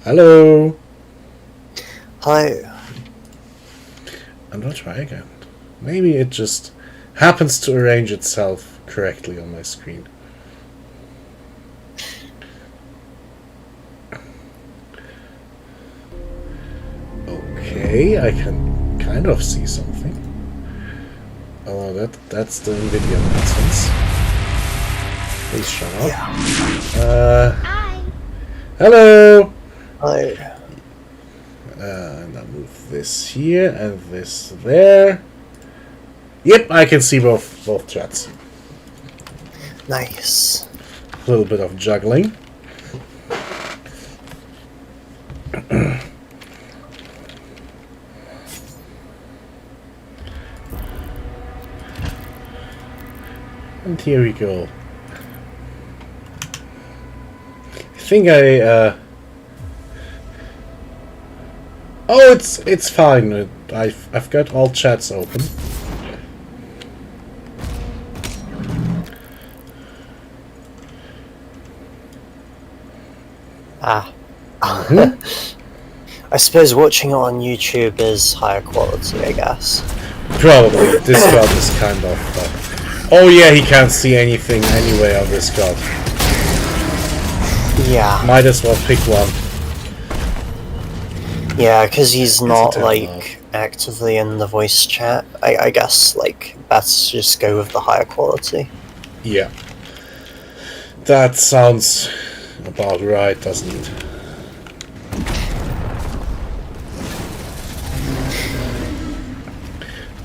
Hello. Hi. And I'll try again. Maybe it just happens to arrange itself correctly on my screen. Okay, I can kind of see something. Oh, that's the NVIDIA nonsense. Please shut up. Hi. Hello! Hi. And I'll move this here and this there. Yep, I can see both chats. Nice. A little bit of juggling. And here we go. I think oh, it's fine. I've got all chats open. I suppose watching it on YouTube is higher quality, I guess. Probably. Discord is kind of... oh yeah, he can't see anything anyway on Discord. Yeah. Might as well pick one. Yeah, because he's not, like, actively in the voice chat. I guess, best just go with the higher quality. Yeah. That sounds about right, doesn't it?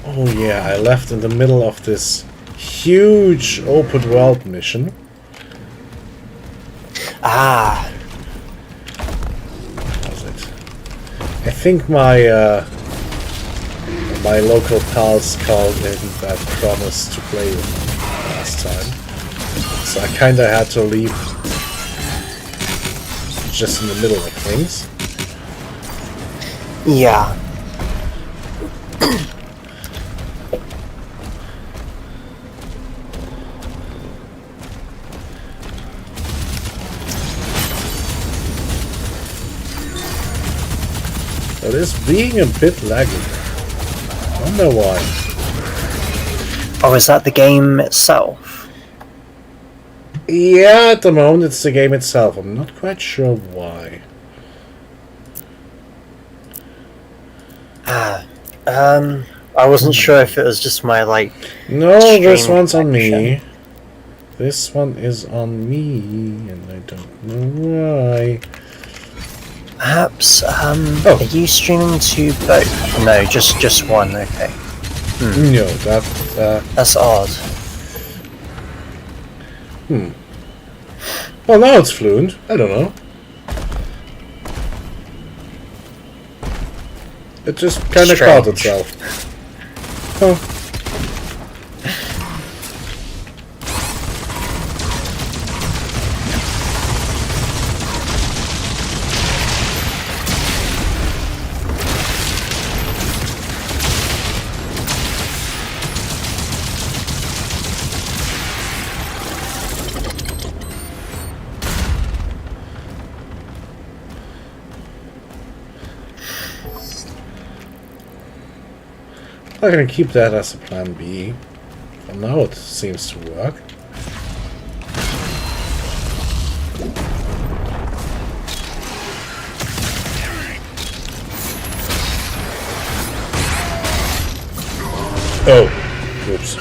Oh yeah, I left in the middle of this huge open world mission. Ah. What was it? I think my my local pals called him that promised to play with me last time. So I kinda had to leave just in the middle of things. Yeah. It is being a bit laggy. I wonder why. Oh, is that the game itself? Yeah, at the moment it's the game itself. I'm not quite sure why. I wasn't sure if it was just my, No, this stream one's on me. connection. This one is on me, and I don't know why. Perhaps, are you streaming to both? No, just one, okay. No, That's odd. well, now it's fluent. I don't know. It just kind of caught Strange. itself. Huh. I'm gonna keep that as a plan B. For now it seems to work. Oh, oops.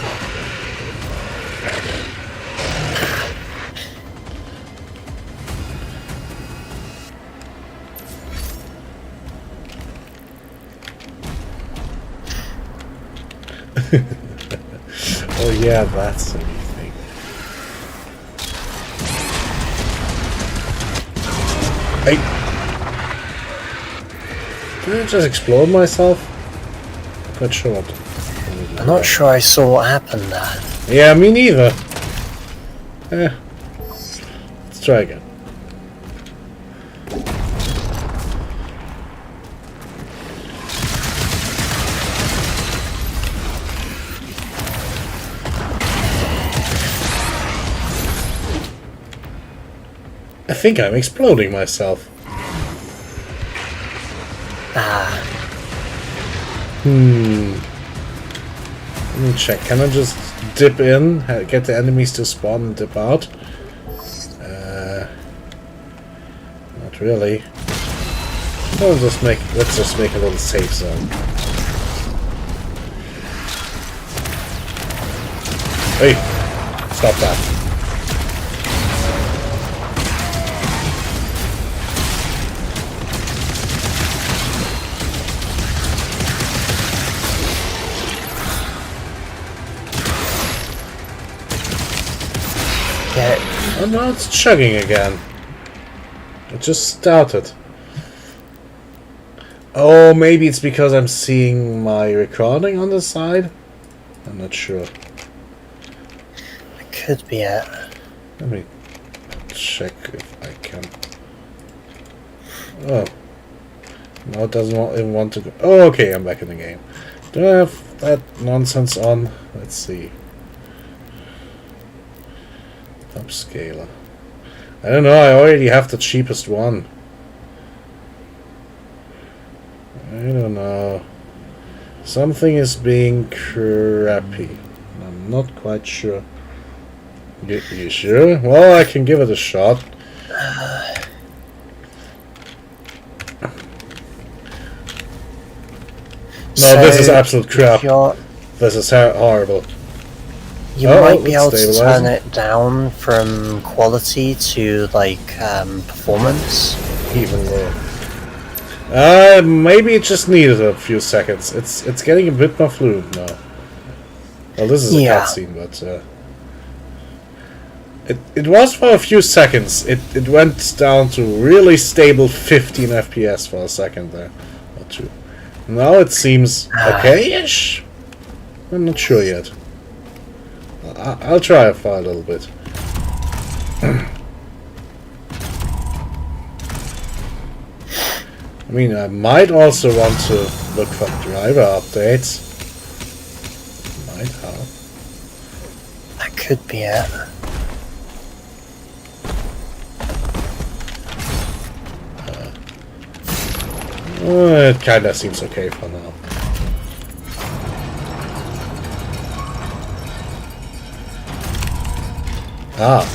Oh yeah, that's a new thing. Hey! Did I just explode myself? Not sure what. I'm not sure I saw what happened there. Yeah, me neither. Let's try again. I think I'm exploding myself. Let me check. Can I just dip in, get the enemies to spawn and dip out? Not really. Let's just make a little safe zone. Hey! Stop that. Yeah. Oh no, it's chugging again. It just started. Oh, maybe it's because I'm seeing my recording on the side? I'm not sure. It could be it. Let me check if I can. Oh. No, it doesn't even want to go. Oh, okay, I'm back in the game. Do I have that nonsense on? Let's see. Upscaler. I don't know, I already have the cheapest one. I don't know. Something is being crappy. I'm not quite sure. You sure? Well, I can give it a shot. No, this is absolute crap. This is horrible. You might be able to turn it down from quality to like performance. Even lower. Maybe it just needed a few seconds. It's getting a bit more fluid now. Well, this is a cutscene, but it was for a few seconds. It went down to really stable 15 FPS for a second there, or two. Now it seems okay-ish. I'm not sure yet. I'll try it for a little bit. I mean, I might also want to look for driver updates. Might have. That could be it. It kinda seems okay for now. Ah.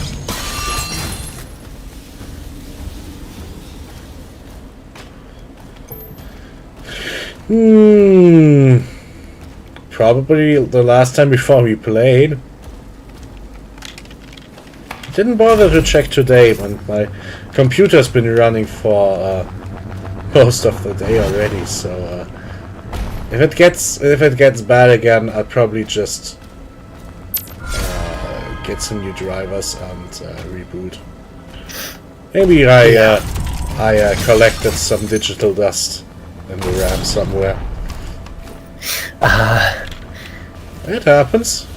Probably the last time before we played. Didn't bother to check today when my computer's been running for most of the day already, so if it gets bad again, I'll probably just get some new drivers and reboot. Maybe I collected some digital dust in the RAM somewhere. It happens.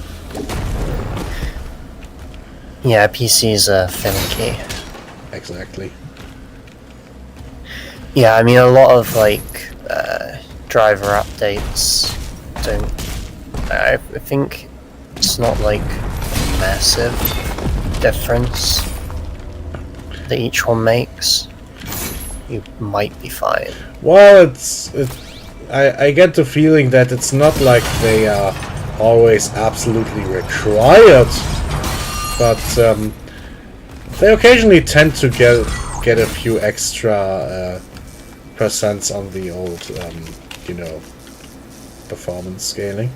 Yeah, PCs are finicky. Exactly. Yeah, I mean a lot of like driver updates don't. I think it's not like a massive difference that each one makes. You might be fine. Well, I get the feeling that it's not like they are always absolutely required, but they occasionally tend to get a few extra percents on the old, performance scaling.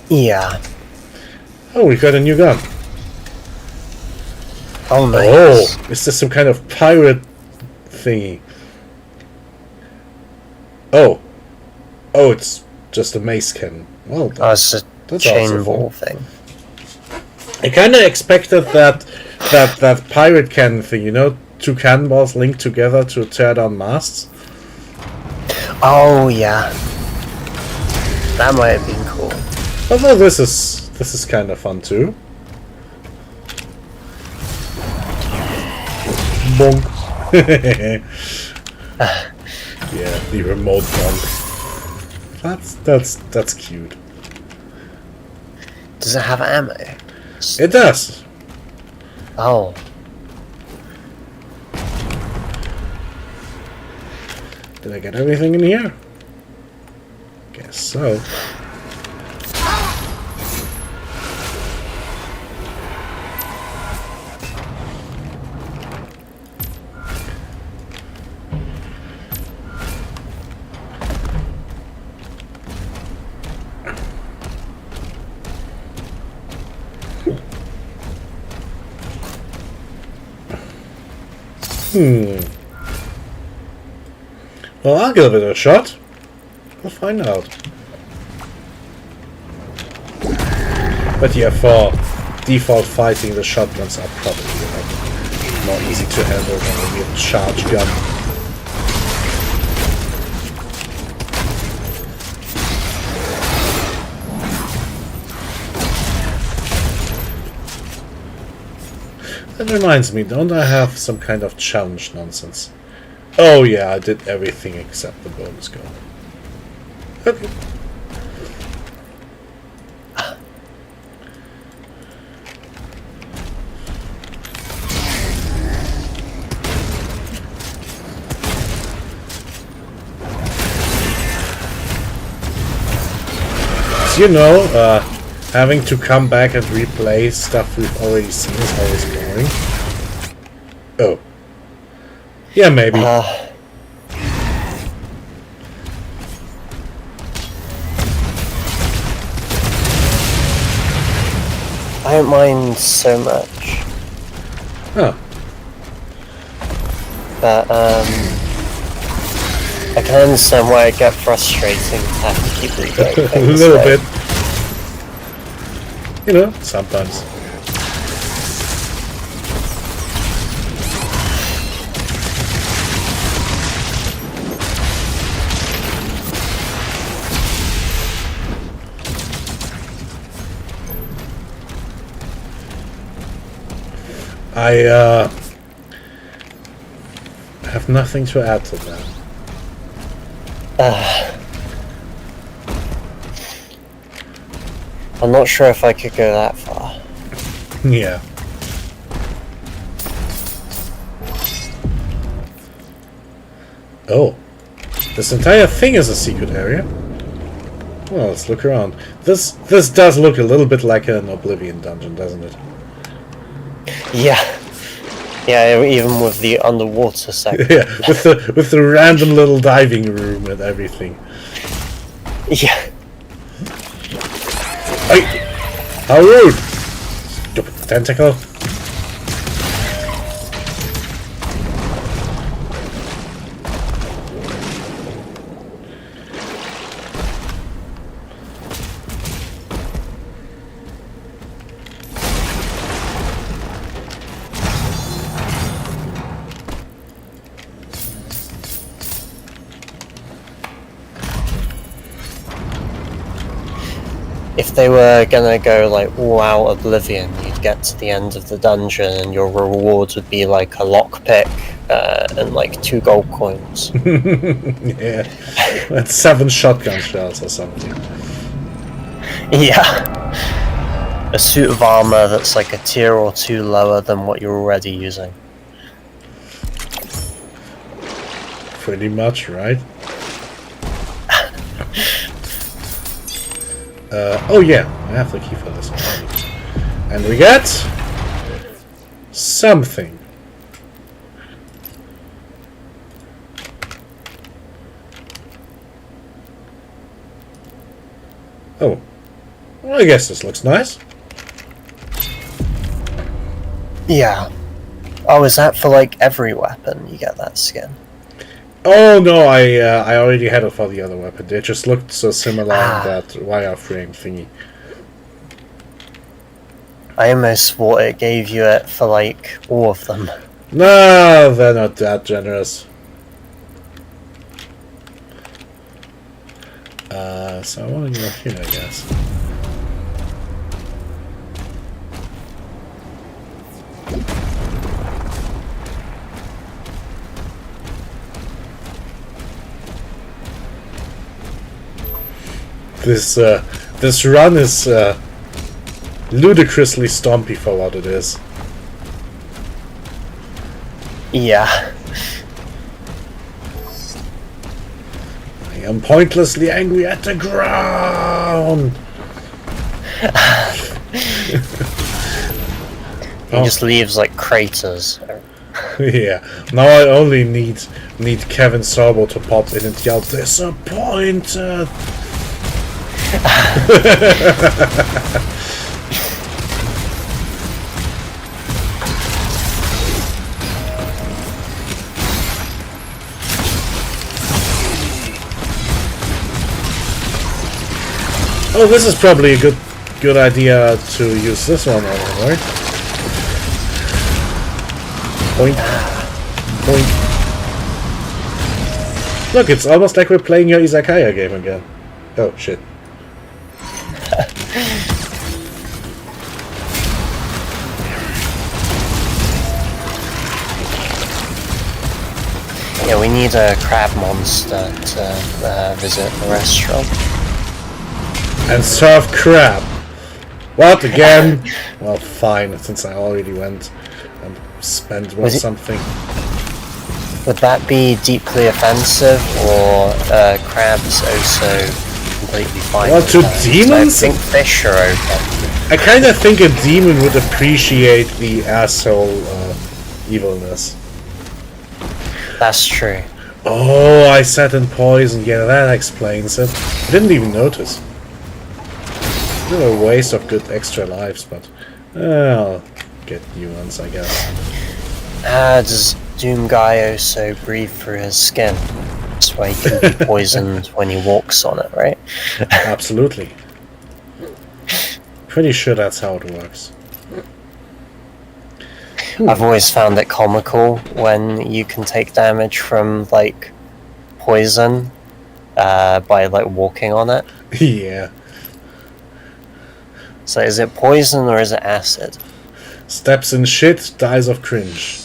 Yeah. Oh, we got a new gun. Oh, nice. Oh, is this some kind of pirate thingy? Oh, it's just a mace cannon. Well, It's a chain ball thing. I kind of expected that pirate cannon thing, two cannonballs linked together to tear down masts. Oh yeah, that might have been cool. Although this is kind of fun too. Bonk. Yeah, the remote bonk. That's cute. Does it have ammo? It does. Oh. Did I get everything in here? Guess so. Well, I'll give it a shot. We'll find out. But yeah, for default fighting, the shotguns are probably more easy to handle than a real charge gun. That reminds me, don't I have some kind of challenge nonsense? Oh yeah, I did everything except the bonus goal. Okay. You know, having to come back and replay stuff we've already seen is always boring. Oh. Yeah, maybe. I don't mind so much. Oh. But, I can understand why it get frustrating to have to keep redoing A things. little though. bit. You know, sometimes. I have nothing to add to that. I'm not sure if I could go that far. Yeah. Oh. This entire thing is a secret area. Well, let's look around. This does look a little bit like an Oblivion dungeon, doesn't it? Yeah. Yeah, even with the underwater section. Yeah, with the random little diving room and everything. Yeah. Hey! How rude! Stupid tentacle. If they were gonna go like all out Oblivion, you'd get to the end of the dungeon and your reward would be like a lockpick and like 2 gold coins. Yeah. That's 7 shotgun shells or something. Yeah. A suit of armor that's like a tier or 2 lower than what you're already using. Pretty much, right? Oh yeah, I have the key for this already. And we get something. Oh. Well, I guess this looks nice. Yeah. Oh, is that for like every weapon you get that skin? Oh no, I already had it for the other weapon. They just looked so similar in Ah. that wireframe thingy. I almost thought it gave you it for like all of them. No, they're not that generous. So I want to go here, I guess. This run is ludicrously stompy for what it is. Yeah. am pointlessly angry at the ground. He just leaves like craters. Yeah. Now I only need Kevin Sorbo to pop in and yell disappointed. Oh, this is probably a good idea to use this one on him, right? Point. Point. Look, it's almost like we're playing your Izakaya game again. Oh, shit. Yeah, we need a crab monster to visit the restaurant. And serve crab. What, again? Well, fine, since I already went and spent something. Would that be deeply offensive, or crabs also completely fine? Well, to demons? I think fish are okay. I kind of think a demon would appreciate the asshole evilness. That's true. Oh, I sat in poison. Yeah, that explains it. I didn't even notice. A waste of good extra lives, but I'll get new ones, I guess. Does Doom Guy also breathe through his skin? That's why he can be poisoned when he walks on it, right? Absolutely. Pretty sure that's how it works. I've always found it comical when you can take damage from, like, poison by, like, walking on it. Yeah. So is it poison or is it acid? Steps in shit, dies of cringe.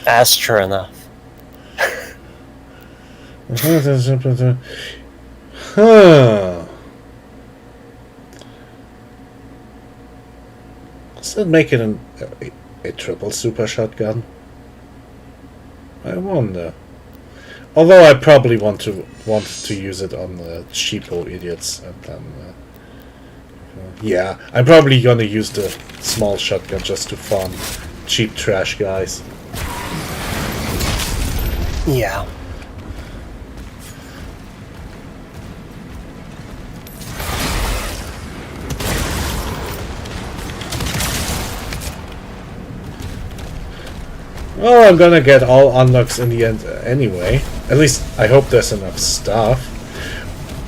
That's true enough. Huh. Does that make it a triple super shotgun? I wonder. Although I probably want to use it on the cheapo idiots, and then yeah, I'm probably gonna use the small shotgun just to farm cheap trash guys. Yeah. Well, I'm gonna get all unlocks in the end anyway. At least I hope there's enough stuff.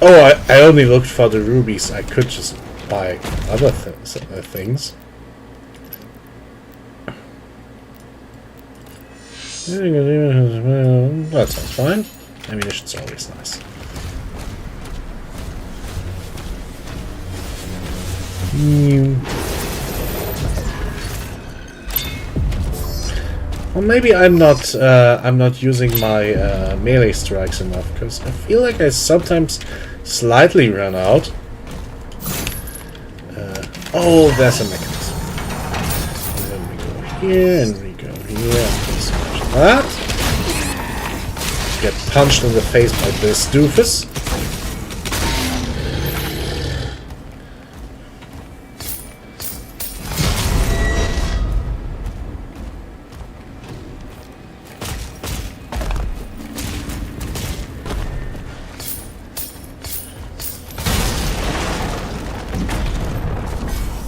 Oh, I only looked for the rubies. I could just buy other things. That sounds fine. Ammunition's always nice. Well, maybe I'm not using my melee strikes enough, because I feel like I sometimes slightly run out. Oh, there's a mechanism. And then we go here, and we go here, and smash that. Get punched in the face by this doofus.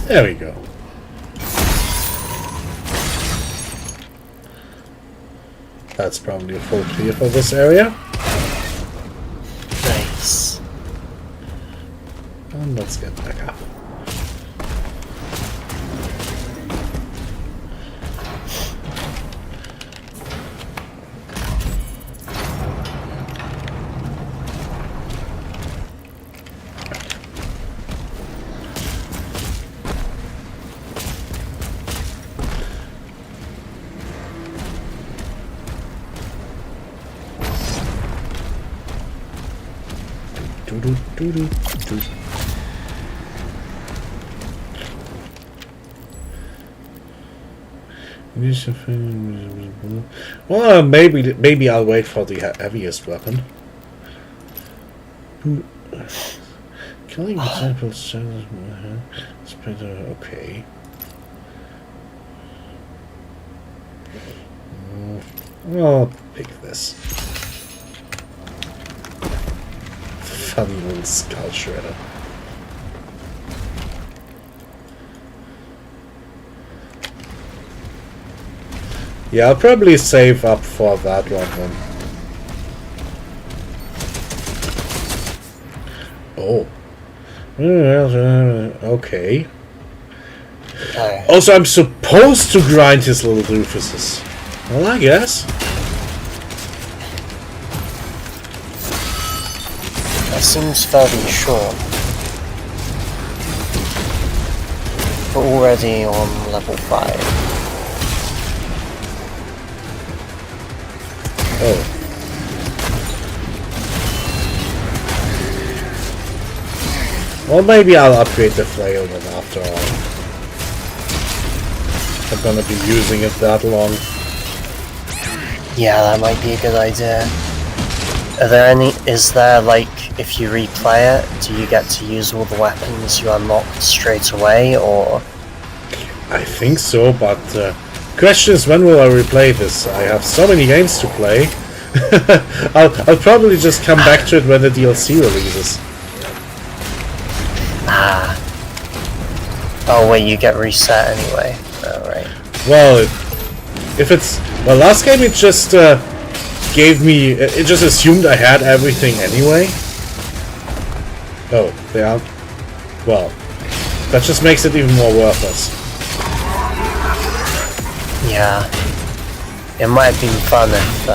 There we go. That's probably a full clear for this area. Nice. And let's get back up. Well, maybe I'll wait for the heaviest weapon. Killing disciples. Okay. I'll pick this. Funny little skull shredder. Yeah, I'll probably save up for that one then. Oh. Okay. Also, I'm supposed to grind his little doofuses. Well, I guess. That seems fairly short. We're already on level 5. Oh. Well, maybe I'll upgrade the flail then after all. I'm gonna be using it that long. Yeah, that might be a good idea. Are there any? Is there, like, if you replay it, do you get to use all the weapons you unlocked straight away, or? I think so, but question is, when will I replay this? I have so many games to play. I'll probably just come back to it when the DLC releases. Ah. Oh wait, you get reset anyway. Alright. Well, if it's... Well, last game it just gave me... It just assumed I had everything anyway. Oh, they are... Well, that just makes it even more worthless. Yeah. It might have been fun if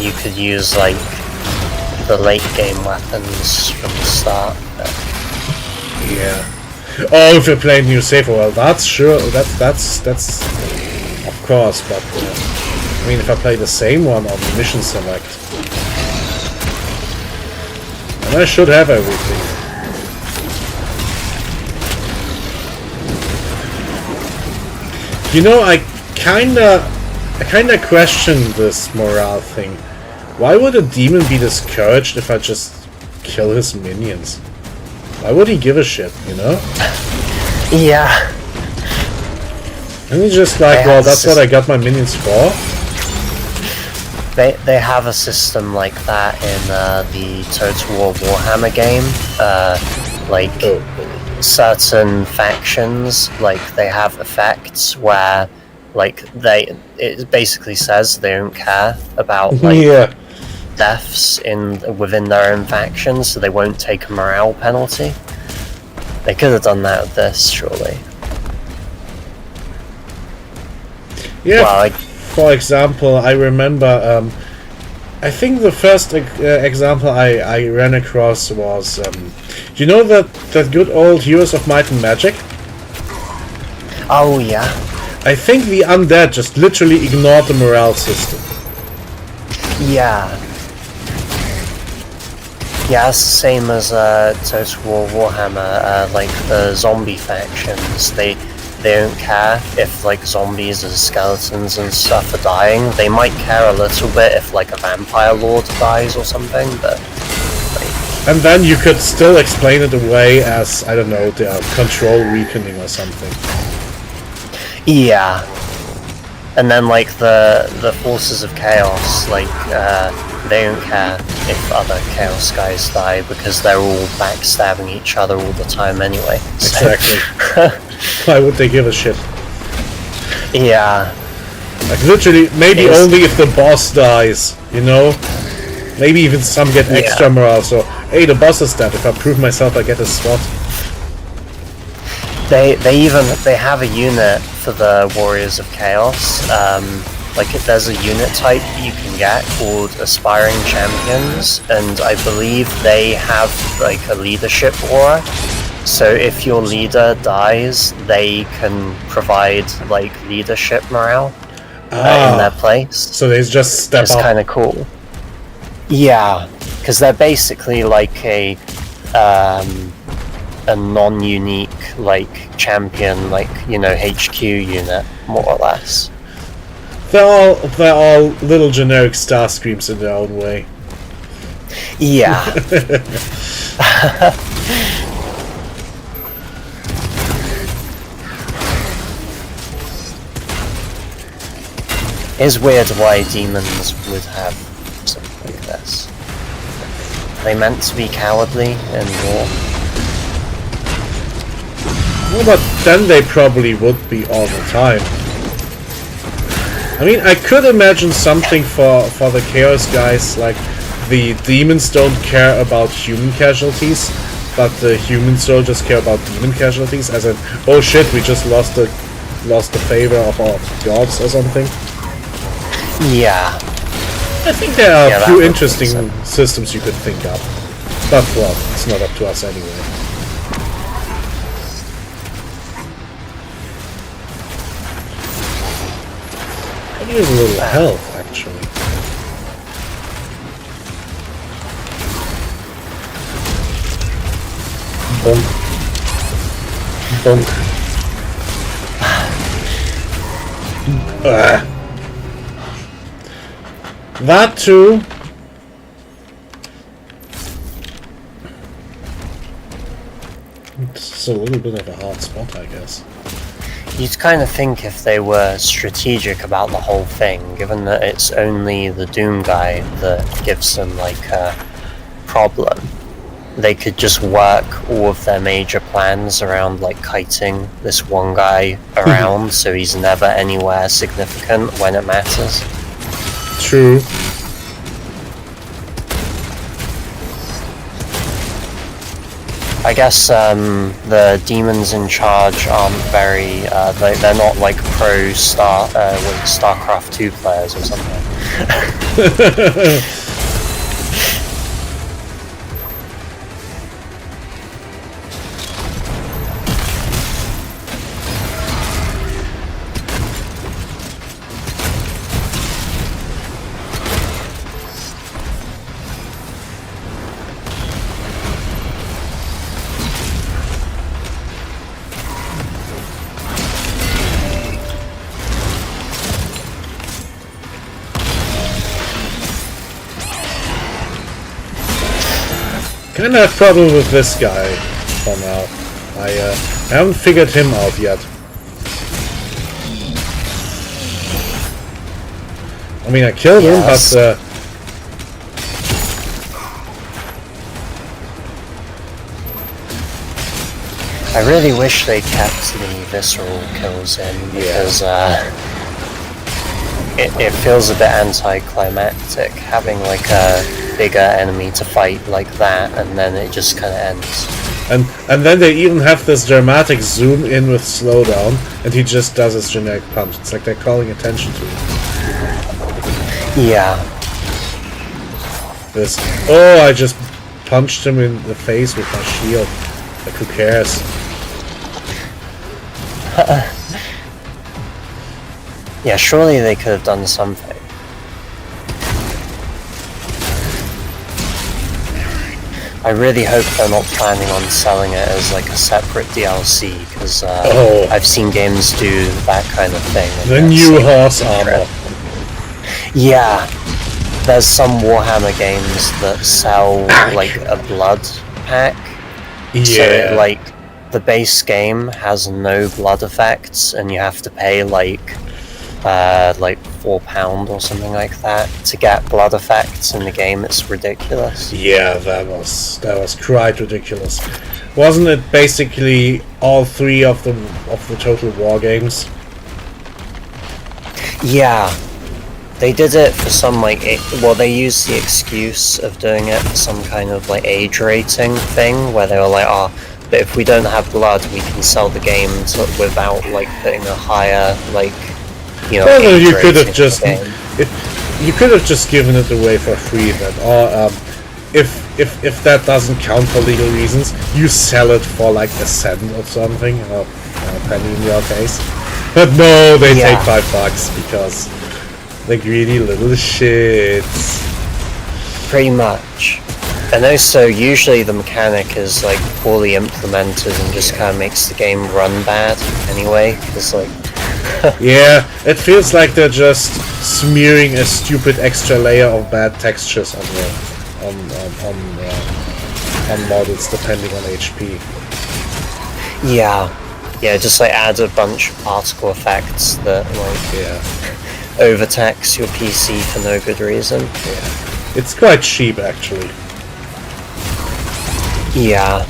you could use, like, the late game weapons from the start. But... Yeah. Oh, if you're playing new safer, well, that's sure. That's of course. But I mean, if I play the same one on mission select, and I should have everything. You know, I kinda question this morale thing. Why would a demon be discouraged if I just kill his minions? Why would he give a shit, you know? Yeah. And he's just like, well, that's what I got my minions for. They have a system like that in the Total War Warhammer game. Certain factions, like, they have effects where, like, it basically says they don't care about, like, deaths within their own factions, so they won't take a morale penalty. They could have done that with this, surely. Yeah, well, for example, I remember, I think the first example I ran across was, you know that good old Heroes of Might and Magic? Oh, yeah. I think the undead just literally ignored the morale system. Yeah. Yeah, it's the same as Total War Warhammer, like the zombie factions. They don't care if, like, zombies and skeletons and stuff are dying. They might care a little bit if, like, a vampire lord dies or something, but... And then you could still explain it away as, I don't know, the control weakening or something. Yeah. And then, like, the forces of chaos, like, they don't care if other chaos guys die because they're all backstabbing each other all the time anyway. So. Exactly. Why would they give a shit? Yeah. Like, literally, maybe only if the boss dies, you know? Maybe even some get extra morale, so, hey, the boss is dead. If I prove myself, I get a spot. They have a unit for the Warriors of Chaos. Like, there's a unit type you can get called Aspiring Champions, and I believe they have, like, a leadership aura. So if your leader dies, they can provide, like, leadership morale in their place. So they just step up. It's kind of cool. Yeah, because they're basically like a non-unique, like, champion, like, you know, HQ unit, more or less. they're all little generic Starscreams in their own way. Yeah. It's weird why demons would have something like this. Are they meant to be cowardly in war? Well, but then they probably would be all the time. I mean, I could imagine something for the Chaos guys, like the demons don't care about human casualties, but the human soldiers care about demon casualties, as in, oh shit, we just lost the favor of our gods or something. Yeah. I think there are Yeah, a few that would interesting make sense. systems you could think up. But, well, it's not up to us anyway. I need a little health, actually. Bonk. Bonk. That too. It's a little bit of a hard spot, I guess. You'd kind of think if they were strategic about the whole thing, given that it's only the Doom guy that gives them like a problem, they could just work all of their major plans around like kiting this one guy around so he's never anywhere significant when it matters. True. I guess the demons in charge aren't very, they're not like pro StarCraft 2 players or something. Kinda have problem with this guy for now. I haven't figured him out yet. I mean, I killed him, Yes. but I really wish they kept the visceral kills in because it feels a bit anticlimactic having like a bigger enemy to fight like that and then it just kind of ends. and then they even have this dramatic zoom in with slowdown, and he just does his generic punch. It's like they're calling attention to it. Yeah. This, oh, I just punched him in the face with my shield. Like, who cares? Yeah, surely they could have done something. I really hope they're not planning on selling it as like a separate DLC, because I've seen games do that kind of thing. and The that's, new like, horse armor. Yeah, there's some Warhammer games that sell like a blood pack. So Yeah. like the base game has no blood effects, and you have to pay like £4 or something like that to get blood effects in the game. It's ridiculous. Yeah, that was quite ridiculous. Wasn't it basically all three of the Total War games? Yeah, they did it for some like they used the excuse of doing it for some kind of like age rating thing where they were like, but if we don't have blood, we can sell the game without like putting a higher like. Well, age you could have rating just game. you could have just given it away for free then, or if that doesn't count for legal reasons, you sell it for like a cent or something, or a penny in your case. But no, they take $5 because they're greedy little shits. Pretty much. And also, usually the mechanic is like poorly implemented and just kind of makes the game run bad anyway, because like Yeah, it feels like they're just smearing a stupid extra layer of bad textures on the on models depending on HP. Yeah. Yeah, just like add a bunch of particle effects that like Yeah, overtax your PC for no good reason. yeah. It's quite cheap actually, Yeah.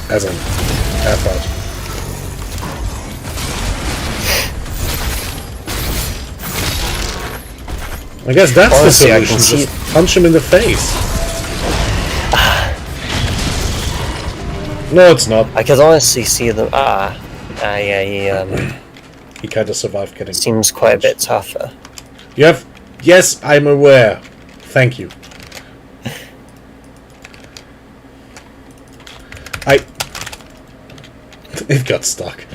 as an effort. I guess that's Honestly, I the can solution. see- Just punch him in the face. No, it's not. I could honestly see them. Yeah, he He kind of survived getting. seems quite a bit tougher. You have. Yes, I'm aware. Thank you. It got stuck.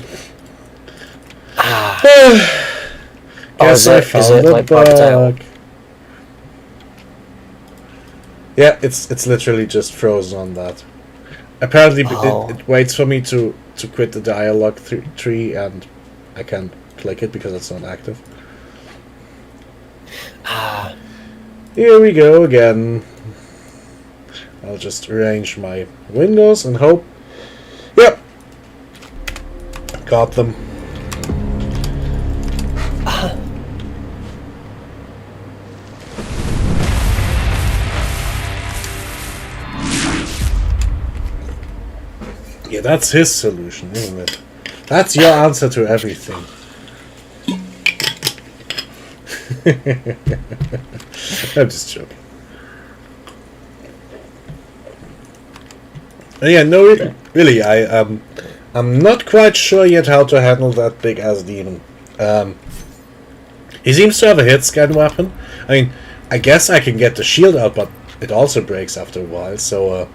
Guess I found is it the like bugged out? bug. Yeah, it's literally just frozen on that. Apparently, it waits for me to quit the dialogue tree, and I can't click it because it's not active. Here we go again. I'll just arrange my windows and hope. Yep. Got them. Yeah, that's his solution, isn't it? That's your answer to everything. I'm just joking. Yeah, no, really, I'm not quite sure yet how to handle that big ass demon. He seems to have a hit scan weapon. I mean, I guess I can get the shield out, but it also breaks after a while. So,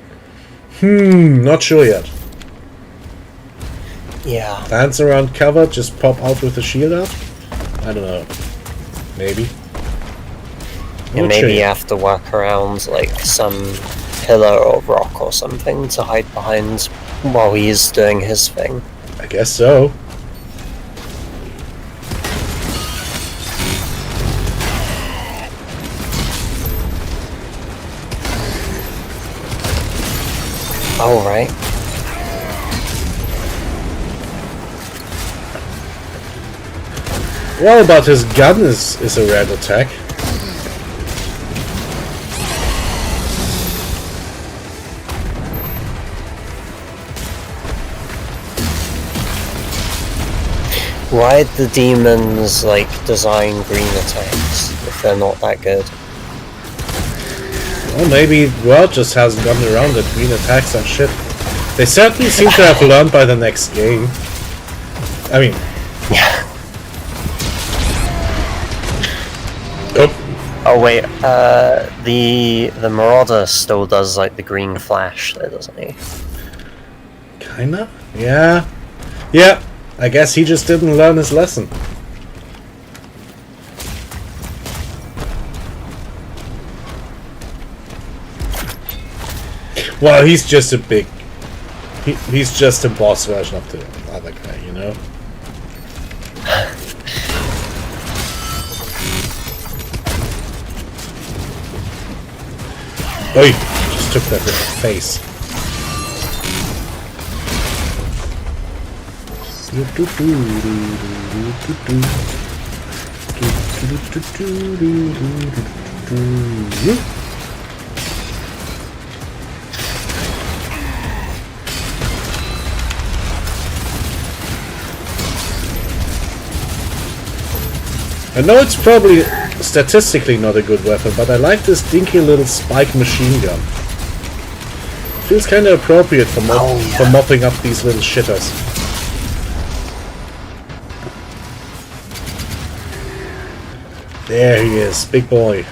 not sure yet. Yeah. Dance around cover, just pop out with the shield out. I don't know. Maybe. And Not maybe sure you yet. have to work around like some pillar or rock or something to hide behind while he's doing his thing. I guess so. Oh, right. Well, but his gun is a red attack. Why'd the demons like design green attacks if they're not that good? Well, maybe World just hasn't gotten around that green attacks and shit. They certainly seem to have learned by the next game. I mean, Yeah. oh, Oh wait, the Marauder still does like the green flash though, doesn't he? kinda? Yeah. Yeah, I guess he just didn't learn his lesson. Well, he's just a big... He's just a boss version of the other guy, you know? Oi! Just took that with the face. I know it's probably statistically not a good weapon, but I like this dinky little spike machine gun. Feels kind of appropriate for, for mopping up these little shitters. There he is, big boy.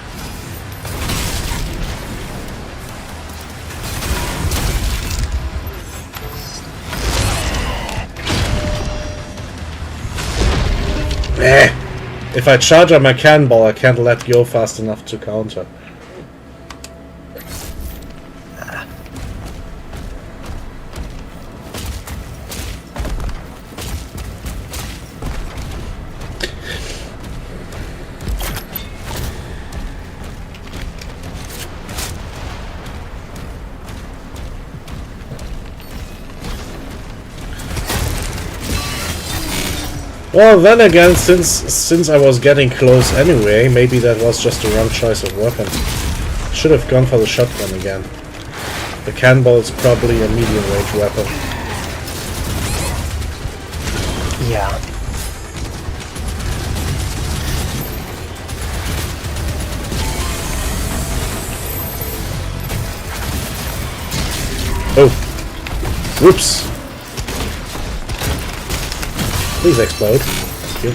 If I charge up my cannonball, I can't let go fast enough to counter. Well, then again, since I was getting close anyway, maybe that was just the wrong choice of weapon. Should have gone for the shotgun again. The cannonball is probably a medium range weapon. Yeah. Oh! Whoops! Please explode. Thank you.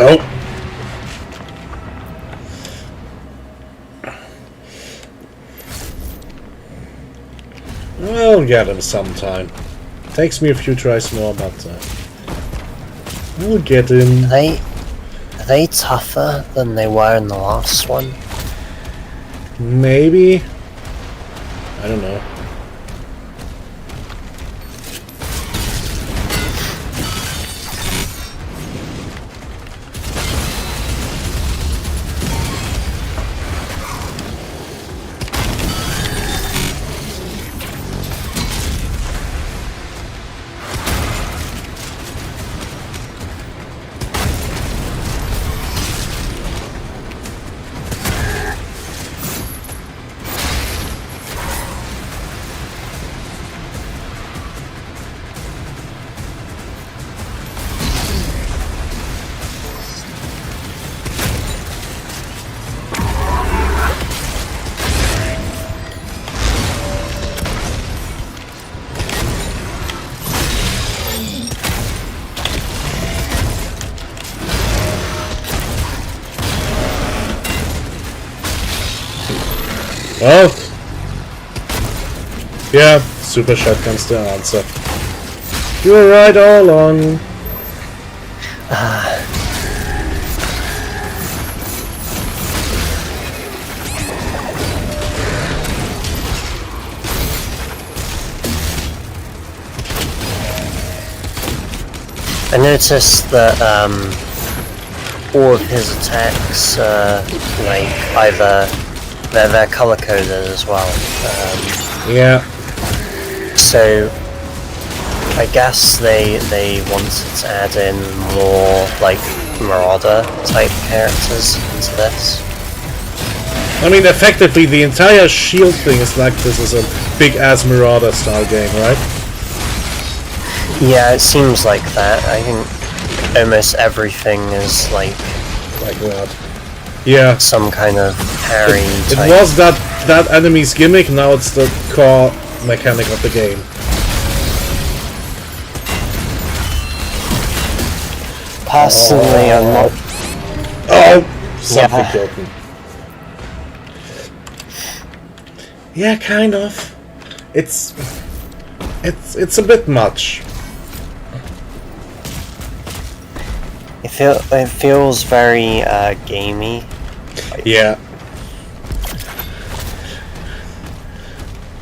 Oh! I'll get him sometime. Takes me a few tries more, but I'll get him. Are they tougher than they were in the last one? Maybe? I don't know. Well, yeah, super shotgun's the answer. You were right all along. I noticed that all of his attacks, like either they're color coded as well. Yeah. So I guess they wanted to add in more like Marauder type characters into this. I mean, effectively, the entire Shield thing is like this is a big ass Marauder style game, right? Yeah, it seems like that. I think almost everything is like that. Yeah. some kind of parry It type. was that enemy's gimmick, now it's the core mechanic of the game. Personally, I'm not. Oh! Something Yeah. killed me. Yeah, kind of. It's a bit much. It feels very gamey. Yeah.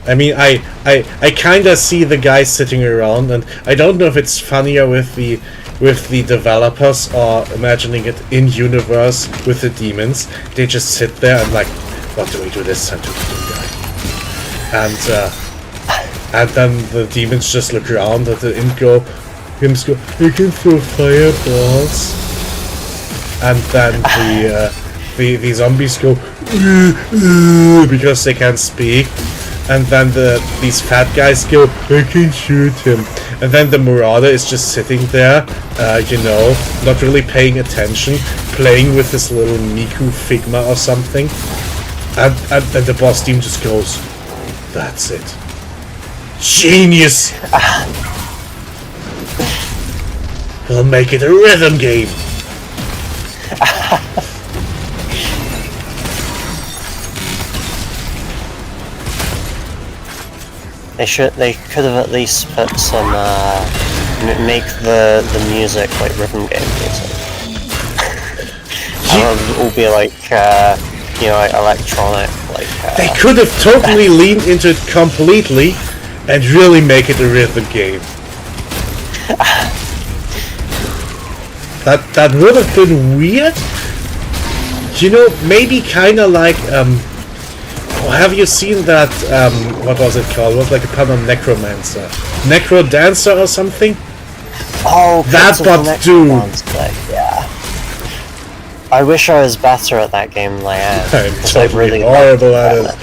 I mean, I kinda see the guys sitting around, and I don't know if it's funnier with the developers or imagining it in universe with the demons. They just sit there and like, what do we do this time to the guy? And then the demons just look around at the imps go, you can throw fireballs. And then the zombies go because they can't speak. And then these fat guys go, I can shoot him. And then the Marauder is just sitting there, you know, not really paying attention, playing with his little Miku Figma or something. And the boss team just goes, that's it. Genius! We'll make it a rhythm game! They could have at least put some make the music like rhythm game music. It will be like you know, like electronic, like They could have totally leaned into it completely, and really make it a rhythm game. That would have been weird. You know, maybe kind of like have you seen that what was it called? It was like a pun on necromancer, necro dancer or something. Oh, That but do. Yeah. I wish I was better at that game than I am. I'm 'cause I totally really horrible like at it.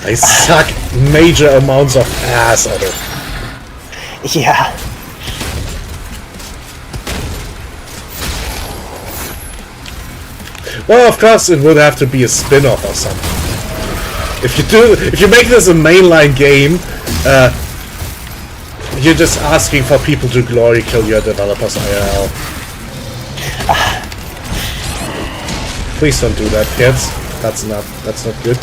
I suck major amounts of ass at it. Yeah. Well, of course, it would have to be a spin-off or something. If you make this a mainline game, you're just asking for people to glory kill your developers IRL. Please don't do that, kids. That's not good.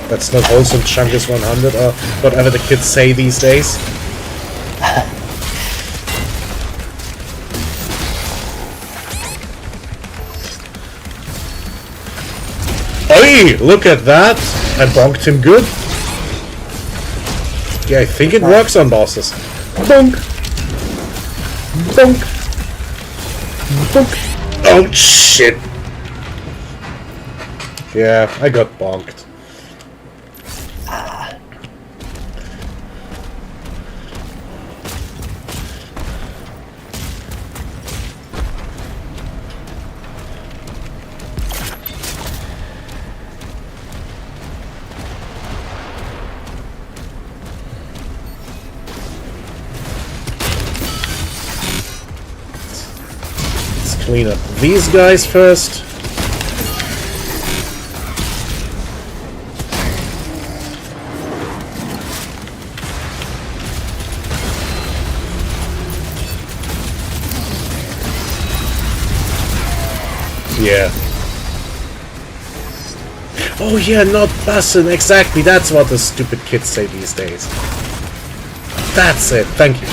That's not wholesome. Chungus 100 or whatever the kids say these days. Hey, look at that! I bonked him good. Yeah, I think it works on bosses. Bonk! Bonk! Bonk! Oh, shit! Yeah, I got bonked. Clean up these guys first. Yeah. Oh yeah, not bussin', exactly, that's what the stupid kids say these days. That's it, thank you.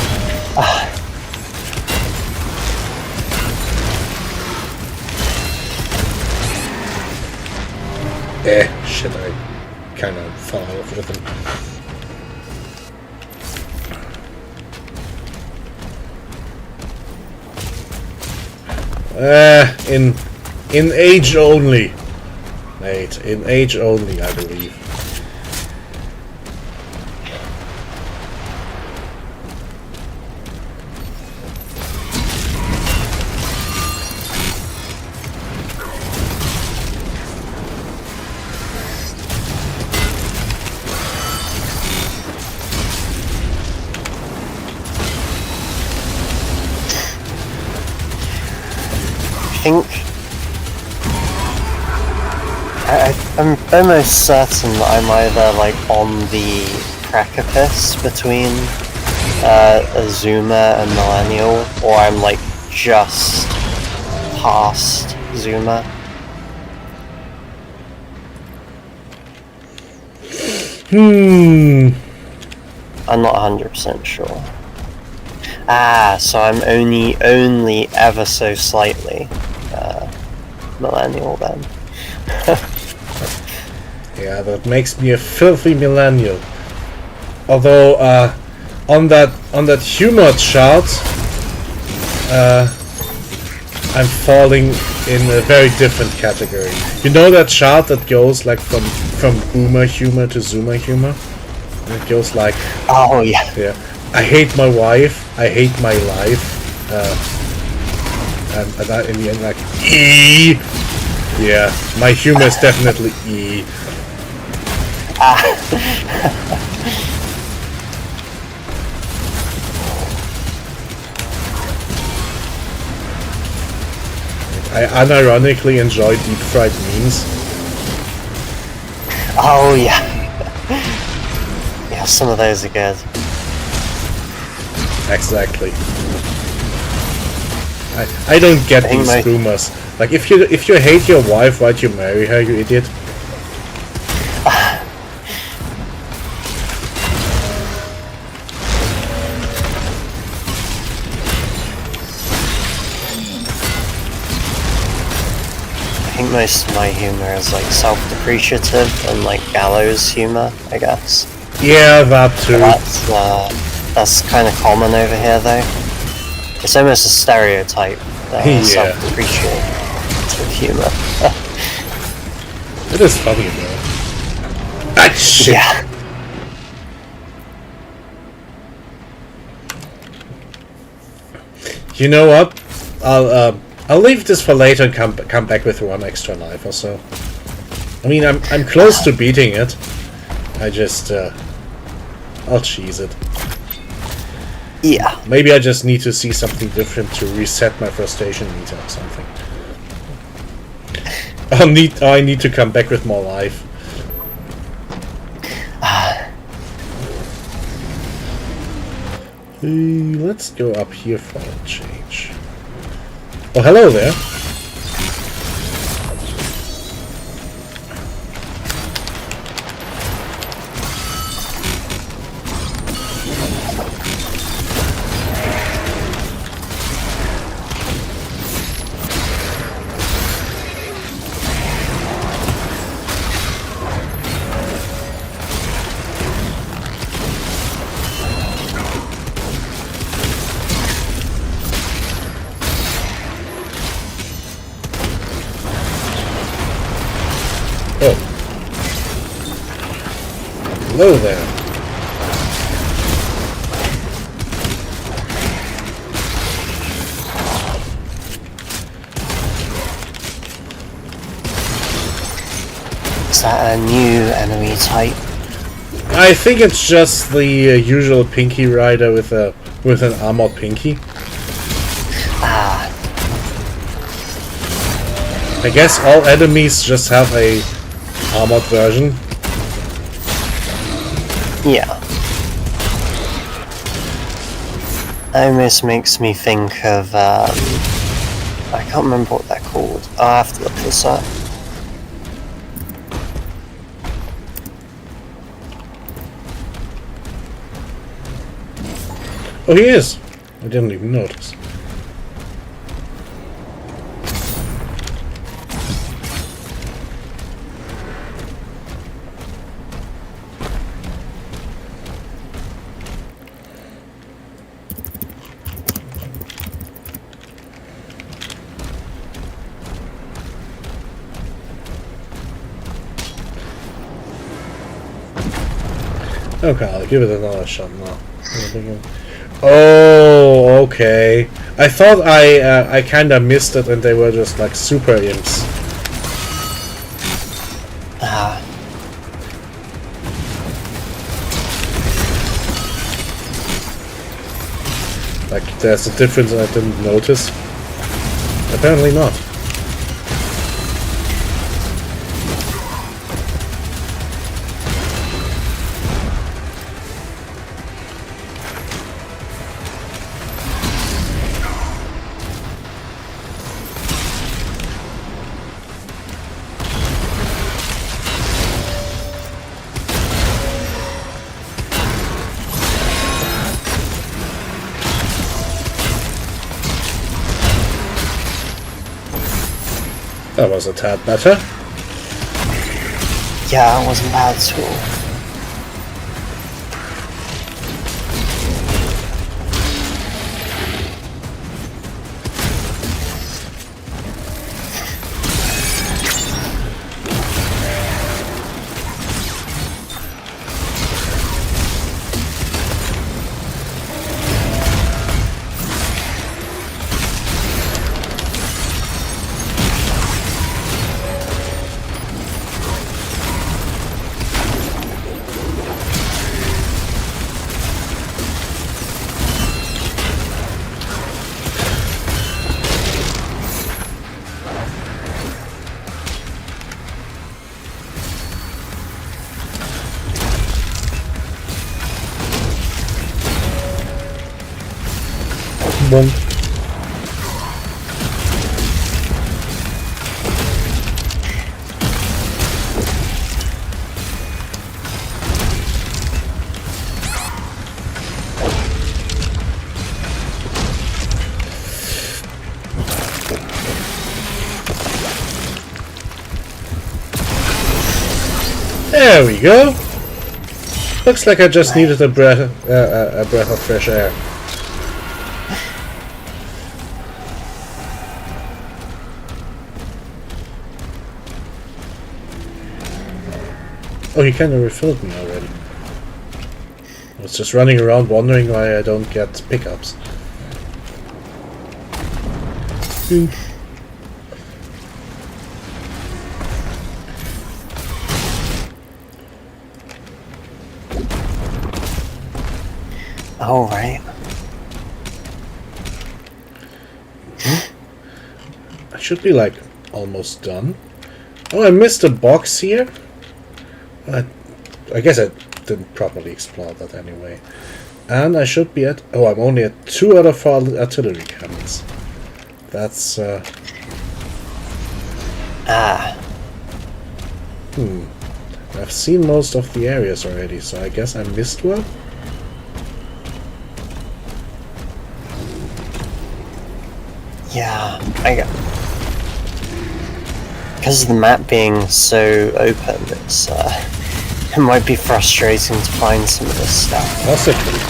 Shit, I kind of fell off with him. In age only. Mate, in age only, I believe. I'm almost certain that I'm either like on the precipice between Azuma and Millennial, or I'm like just past Zuma. I'm not 100% sure. So I'm only ever so slightly Millennial then. Yeah, that makes me a filthy millennial. Although on that humor chart, I'm falling in a very different category. You know that chart that goes like from boomer humor to zoomer humor? And it goes like, oh yeah. Yeah. I hate my wife, I hate my life, and that in the end like E. Yeah, my humor is definitely E. I unironically enjoy deep fried memes. Oh yeah. Yeah, some of those are good. Exactly. I don't get these boomers. Like if you hate your wife, why'd you marry her, you idiot? I think most of my humor is like self-depreciative and like gallows humor, I guess. Yeah, that too. That's kind of common over here, though. It's almost a stereotype. Yeah. Self-depreciating sort of humor. It is funny though. Ah, shit. Yeah. You know what? I'll leave this for later and come back with 1 extra life or so. I mean, I'm close to beating it. I just I'll cheese it. Yeah. Maybe I just need to see something different to reset my frustration meter or something. I need to come back with more life. Let's go up here for a change. Oh, hello there. Oh. Hello there. Is that a new enemy type? I think it's just the usual Pinky Rider with an armored Pinky. Ah, I guess all enemies just have a armored version. yeah. Almost makes me think of, I can't remember what they're called. I'll have to look this up. Oh, he is! I didn't even notice. Okay, I'll give it another shot now. Oh, okay. I thought I kinda missed it and they were just like super imps. Ah, Like there's a difference I didn't notice. Apparently not. That was a tad better. yeah, it wasn't bad at all. Boom. There we go. Looks like I just needed a breath of fresh air. Oh, he kind of refilled me already. I was just running around wondering why I don't get pickups. Oh, right. I should be like almost done. Oh, I missed a box here. I guess I didn't properly explore that anyway. And I should be at... Oh, I'm only at 2 out of 4 artillery cannons. That's... I've seen most of the areas already, so I guess I missed one? Yeah, I got... Because of the map being so open, it's, it might be frustrating to find some of this stuff. Possibly.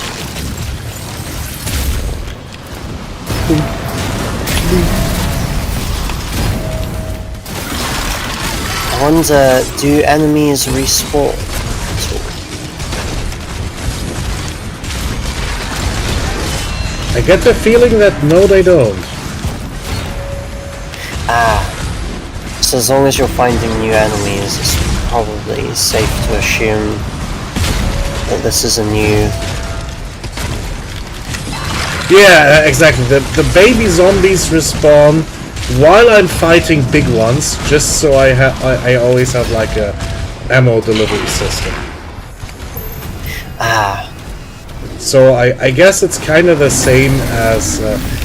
I wonder, do enemies respawn at all? I get the feeling that no, they don't. So as long as you're finding new enemies, it's probably safe to assume that this is a new... Yeah, exactly. The baby zombies respawn while I'm fighting big ones, just so I always have like a ammo delivery system. So I guess it's kind of the same as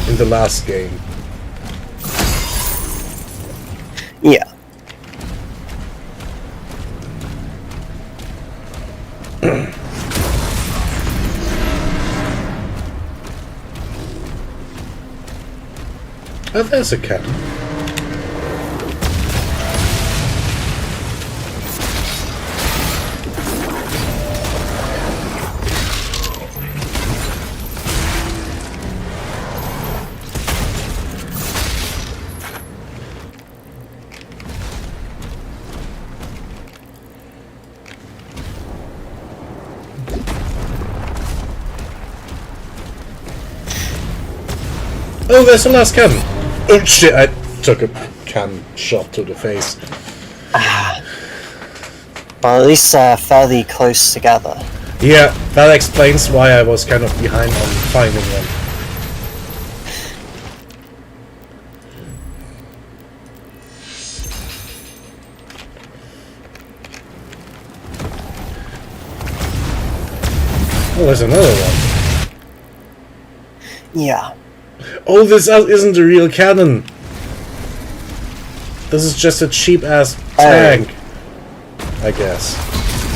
in the last game. Yeah. Oh, there's a cannon. Oh, there's the last cannon. Oh shit, I took a cannon shot to the face. Well, at least fairly close together. Yeah, that explains why I was kind of behind on finding one. Oh, there's another one. Yeah. Oh, this isn't a real cannon. This is just a cheap-ass tank. I guess.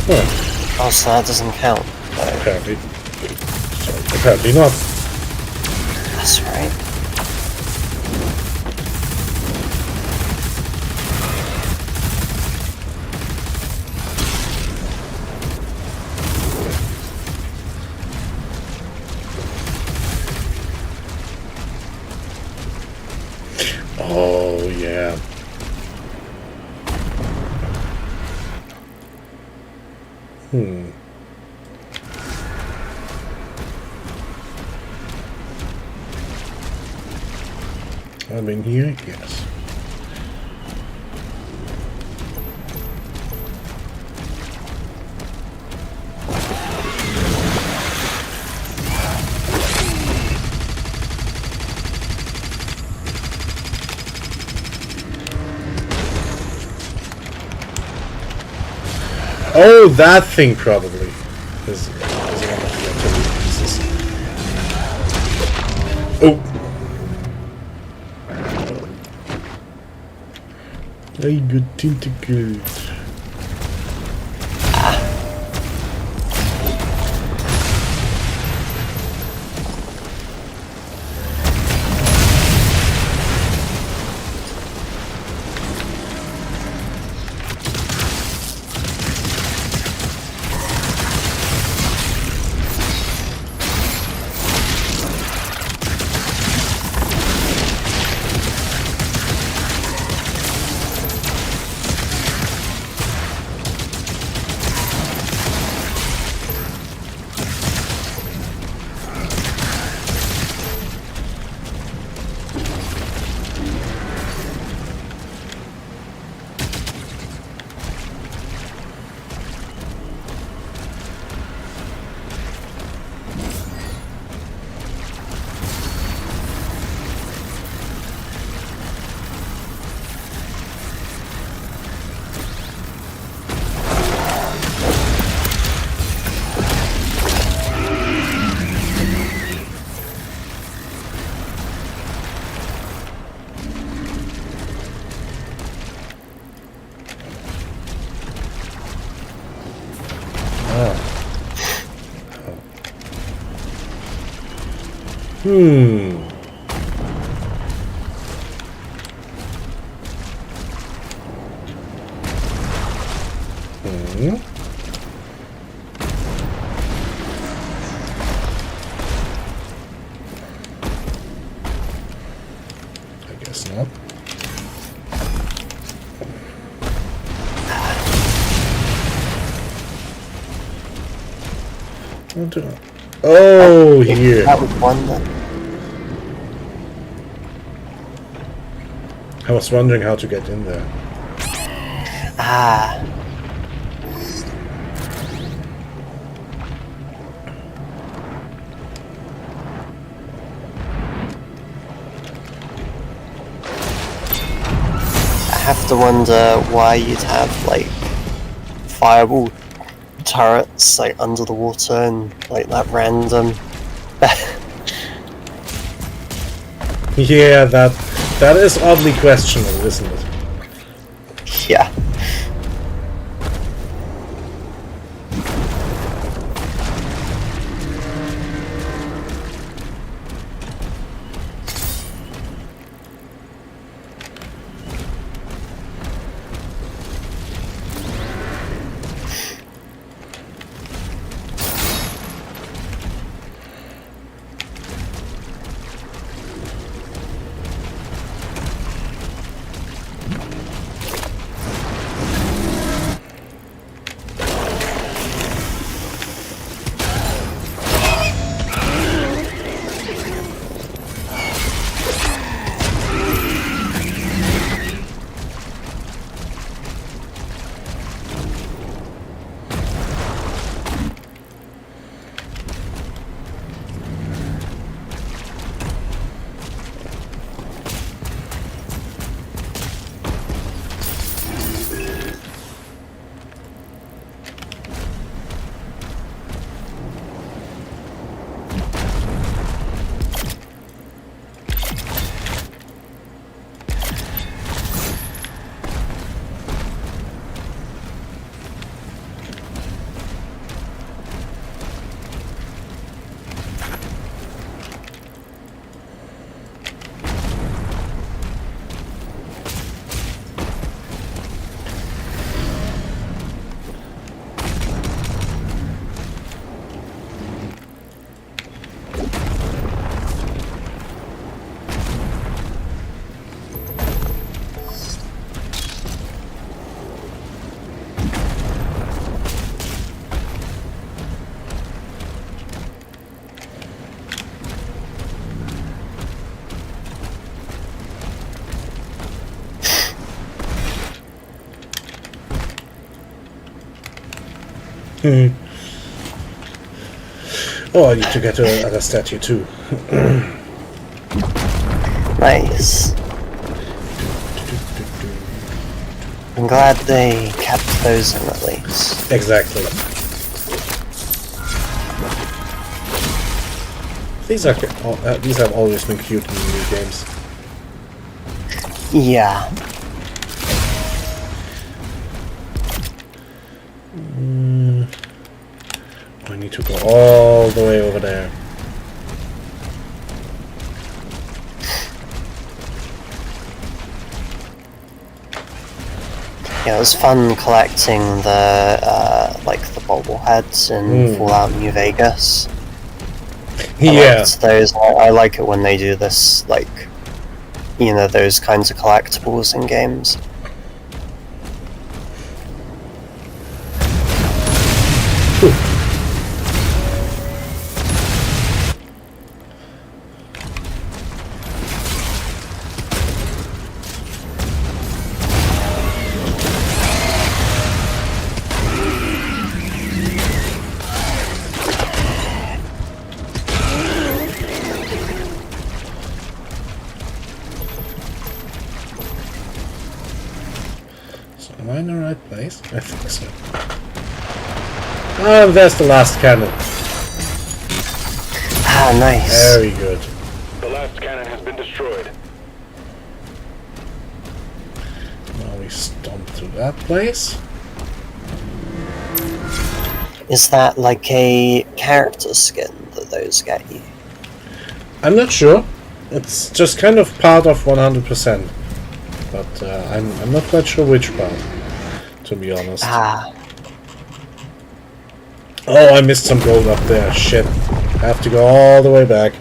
Huh. Oh, so that doesn't count. Apparently. Sorry, apparently not. That's right. Oh, yeah. I'm in here? Yes. Oh, that thing probably is one of the artillery pieces. Oh. I got tentacles. Hmm. Hmm. I guess not. Oh, here. That was one that... I was wondering how to get in there. Ah. I have to wonder why you'd have, like, fireball turrets, like, under the water and, like, that random... Yeah, that is oddly questionable, isn't it? Yeah. Oh, I need to get to another statue too. Nice. I'm glad they kept those in at least. Exactly. These have always been cute in new games. Yeah. I need to go all the way over there. Yeah, it was fun collecting the like the bobbleheads in Fallout New Vegas. Yeah. Liked those. I like it when they do this, like, you know, those kinds of collectibles in games. Am I in the right place? I think so. And there's the last cannon. Ah, nice. Very good. The last cannon has been destroyed. Now we stomp through that place. Is that like a character skin that those get you? I'm not sure. It's just kind of part of 100%. But I'm not quite sure which part, to be honest. Ah, Oh, I missed some gold up there. Shit. I have to go all the way back.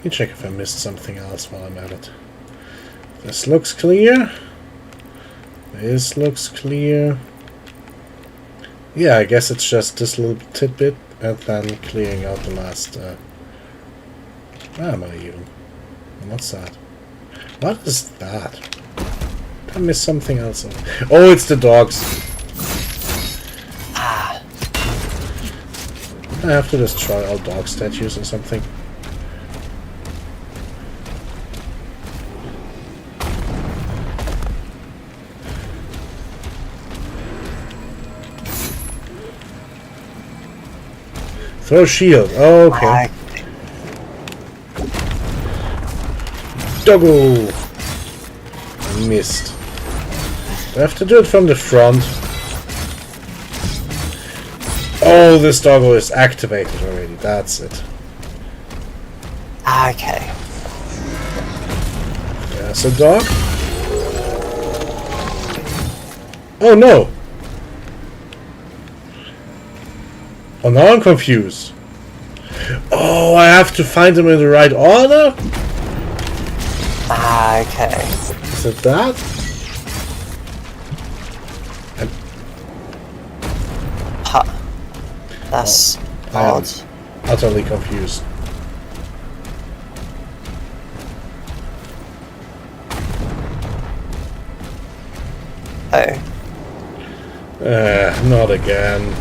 Let me check if I missed something else while I'm at it. This looks clear. This looks clear. Yeah, I guess it's just this little tidbit and then clearing out the last... where am I even? What's that? What is that? Did I miss something else? Oh, it's the dogs. I have to destroy all dog statues or something. Throw shield. Oh, okay. Doggo! I missed. I have to do it from the front. Oh, this doggo is activated already. That's it. okay. There's a dog. Oh no! Oh, now I'm confused. Oh, I have to find them in the right order? Okay. Is it that? That's I am odd. utterly confused. Oh. Not again.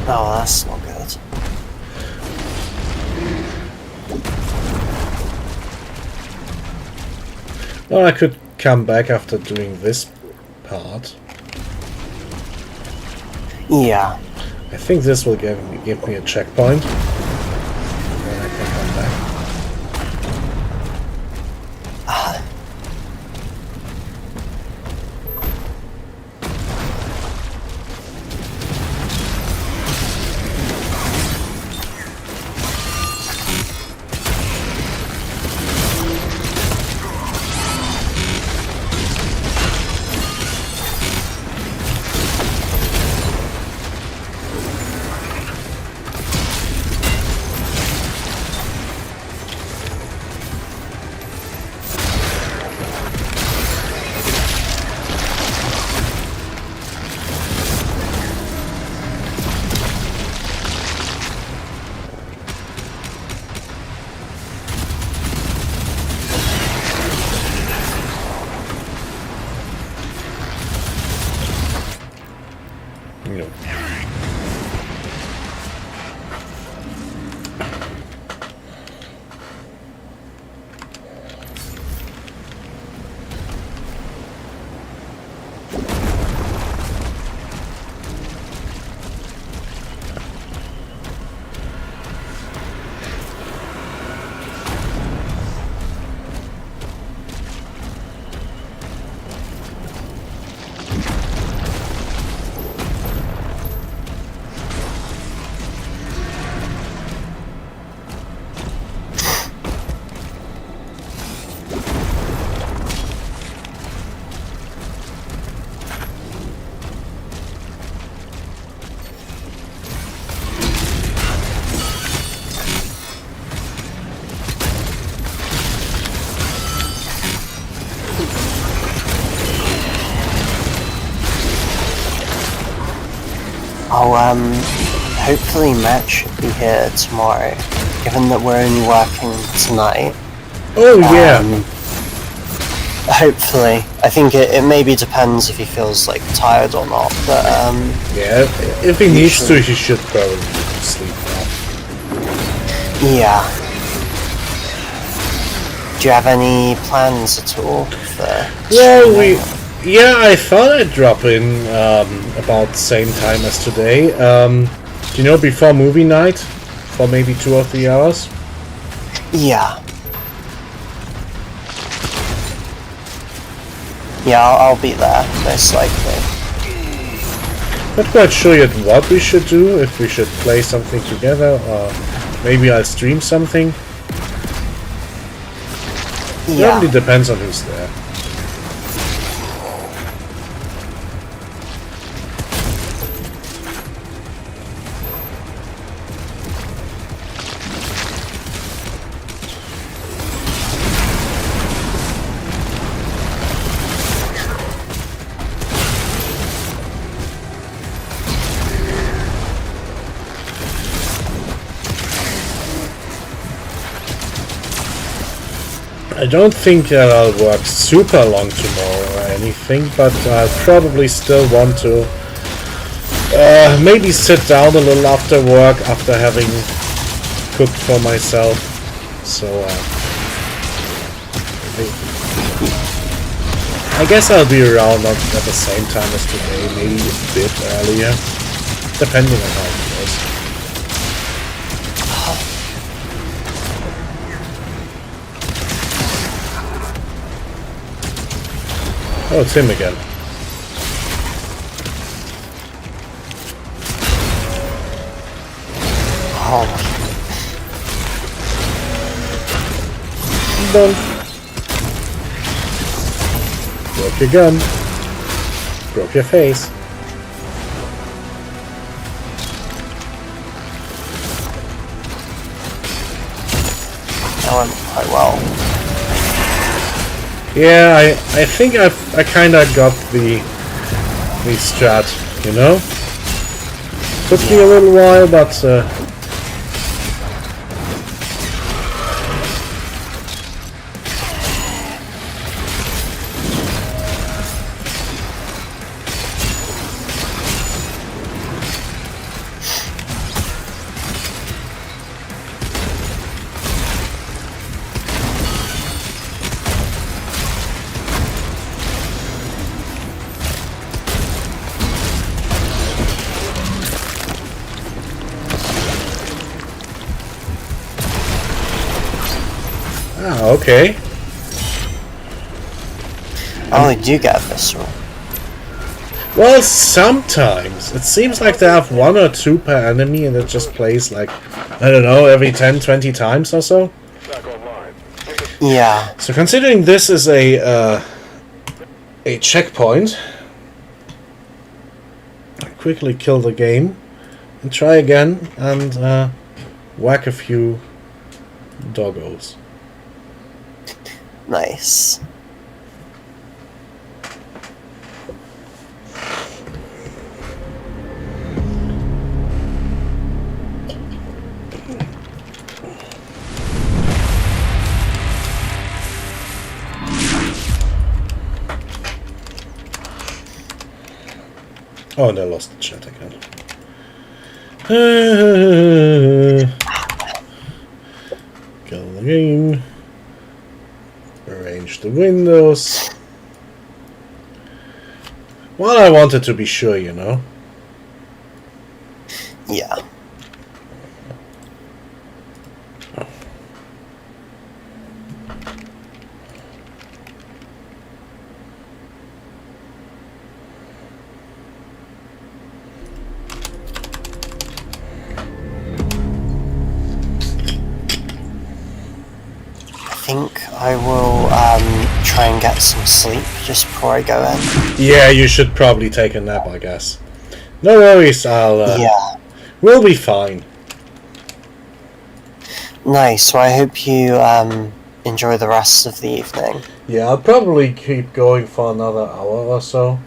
Oh, that's not good. Well, I could come back after doing this part. Yeah. I think this will give me a checkpoint. Then I can come back. No. Hopefully Matt should be here tomorrow, given that we're only working tonight. Oh yeah. Hopefully. I think it maybe depends if he feels like tired or not, but Yeah, if he needs to, he should probably sleep now. yeah. Do you have any plans at all for Well, streaming? yeah, I thought I'd drop in about the same time as today. You know, before movie night, for maybe 2 or 3 hours. Yeah. Yeah, I'll be there, most likely. Not quite sure yet what we should do, if we should play something together, or maybe I'll stream something. It Yeah. only depends on who's there. I don't think that I'll work super long tomorrow or anything, but I'll probably still want to maybe sit down a little after work after having cooked for myself. So I guess I'll be around at the same time as today, maybe a bit earlier, depending on how it goes. Oh, it's him again. Oh, Done. Broke your gun. Broke your face. that went quite well. Yeah, I think I kinda got the strat, you know? Took me a little while, but okay. Oh, did you get a visceral? Well, sometimes. It seems like they have 1 or 2 per enemy and it just plays like, I don't know, every 10, 20 times or so. Back online. Yeah. So considering this is a checkpoint, I quickly kill the game and try again and whack a few doggos. Nice. Oh, and I lost the chat again. Kill the game. Arrange the windows. Well, I wanted to be sure, you know. Yeah. I think I will try and get some sleep just before I go in. Yeah, you should probably take a nap, I guess. No worries, Yeah. we'll be fine. Nice. Well, I hope you enjoy the rest of the evening. Yeah, I'll probably keep going for another hour or so.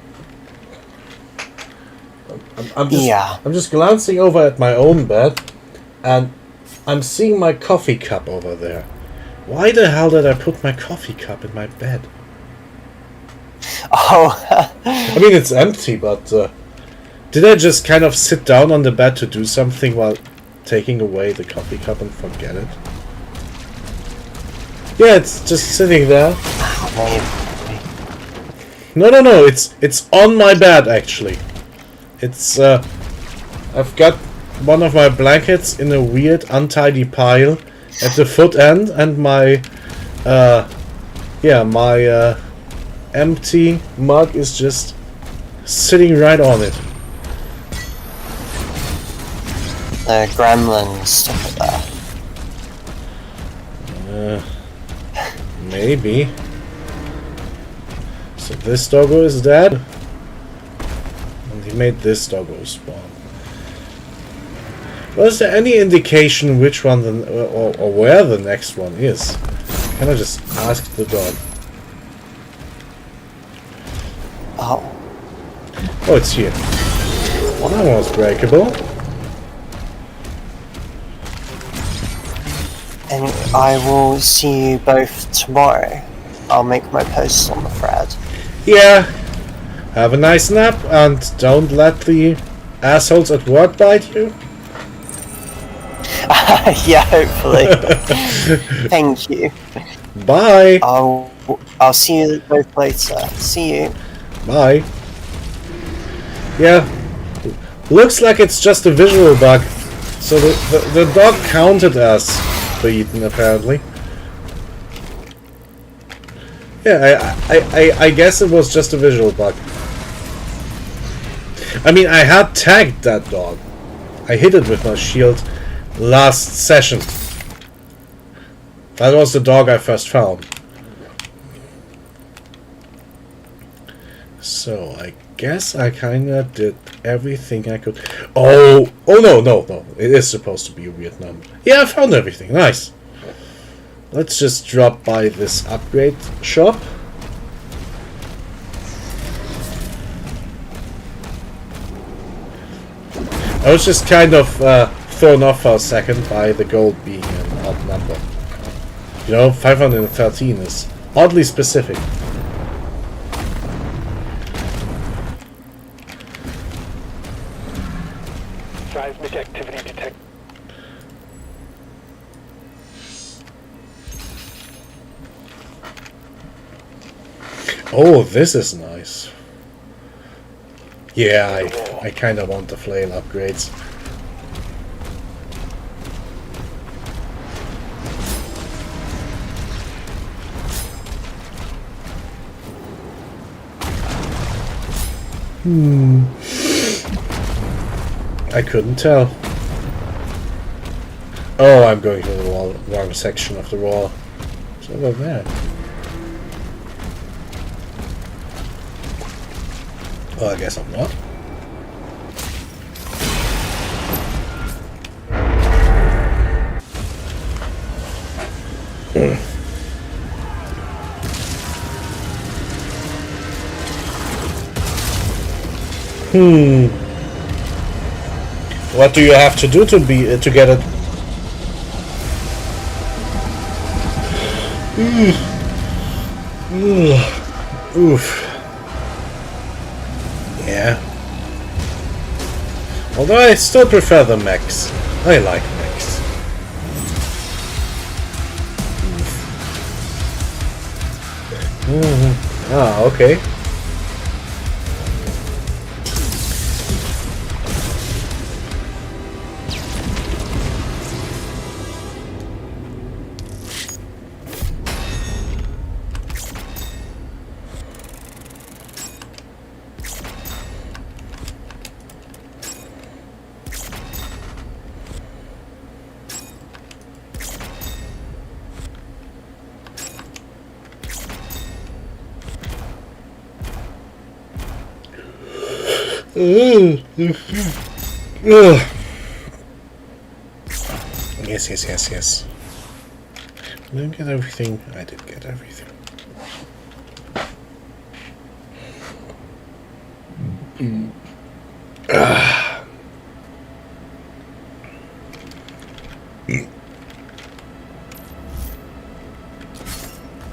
I'm just glancing over at my own bed, and I'm seeing my coffee cup over there. Why the hell did I put my coffee cup in my bed? Oh. I mean, it's empty, but did I just kind of sit down on the bed to do something while taking away the coffee cup and forget it? Yeah, it's just sitting there. Maybe. No, it's on my bed actually. It's I've got one of my blankets in a weird untidy pile at the foot end, and my my empty mug is just sitting right on it. The gremlins took it there. Maybe. So this doggo is dead, and he made this doggo spawn. Was there any indication which one or where the next one is? Can I just ask the dog? Oh. Oh, it's here. That one was breakable. And I will see you both tomorrow. I'll make my posts on the thread. Yeah. Have a nice nap, and don't let the assholes at work bite you. Yeah, hopefully. Thank you. Bye. I'll see you both later. See you. Bye. Yeah. Looks like it's just a visual bug. So the dog counted as beaten, apparently. Yeah, I guess it was just a visual bug. I mean, I had tagged that dog. I hit it with my shield last session. That was the dog I first found. So I guess I kinda did everything I could. Oh no. It is supposed to be a weird number. Yeah, I found everything. Nice. Let's just drop by this upgrade shop. I was just kind of thrown off for a second by the gold being an odd number. You know, 513 is oddly specific. Seismic activity detected. Oh, this is nice. Yeah, I kind of want the flail upgrades. I couldn't tell. Oh, I'm going to the wrong section of the wall. It's over there. Well, I guess I'm not. What do you have to do to get it? Oof. Yeah. Although I still prefer the mechs. I like mechs. Ah, okay. Yes. Did I get everything? I did get everything.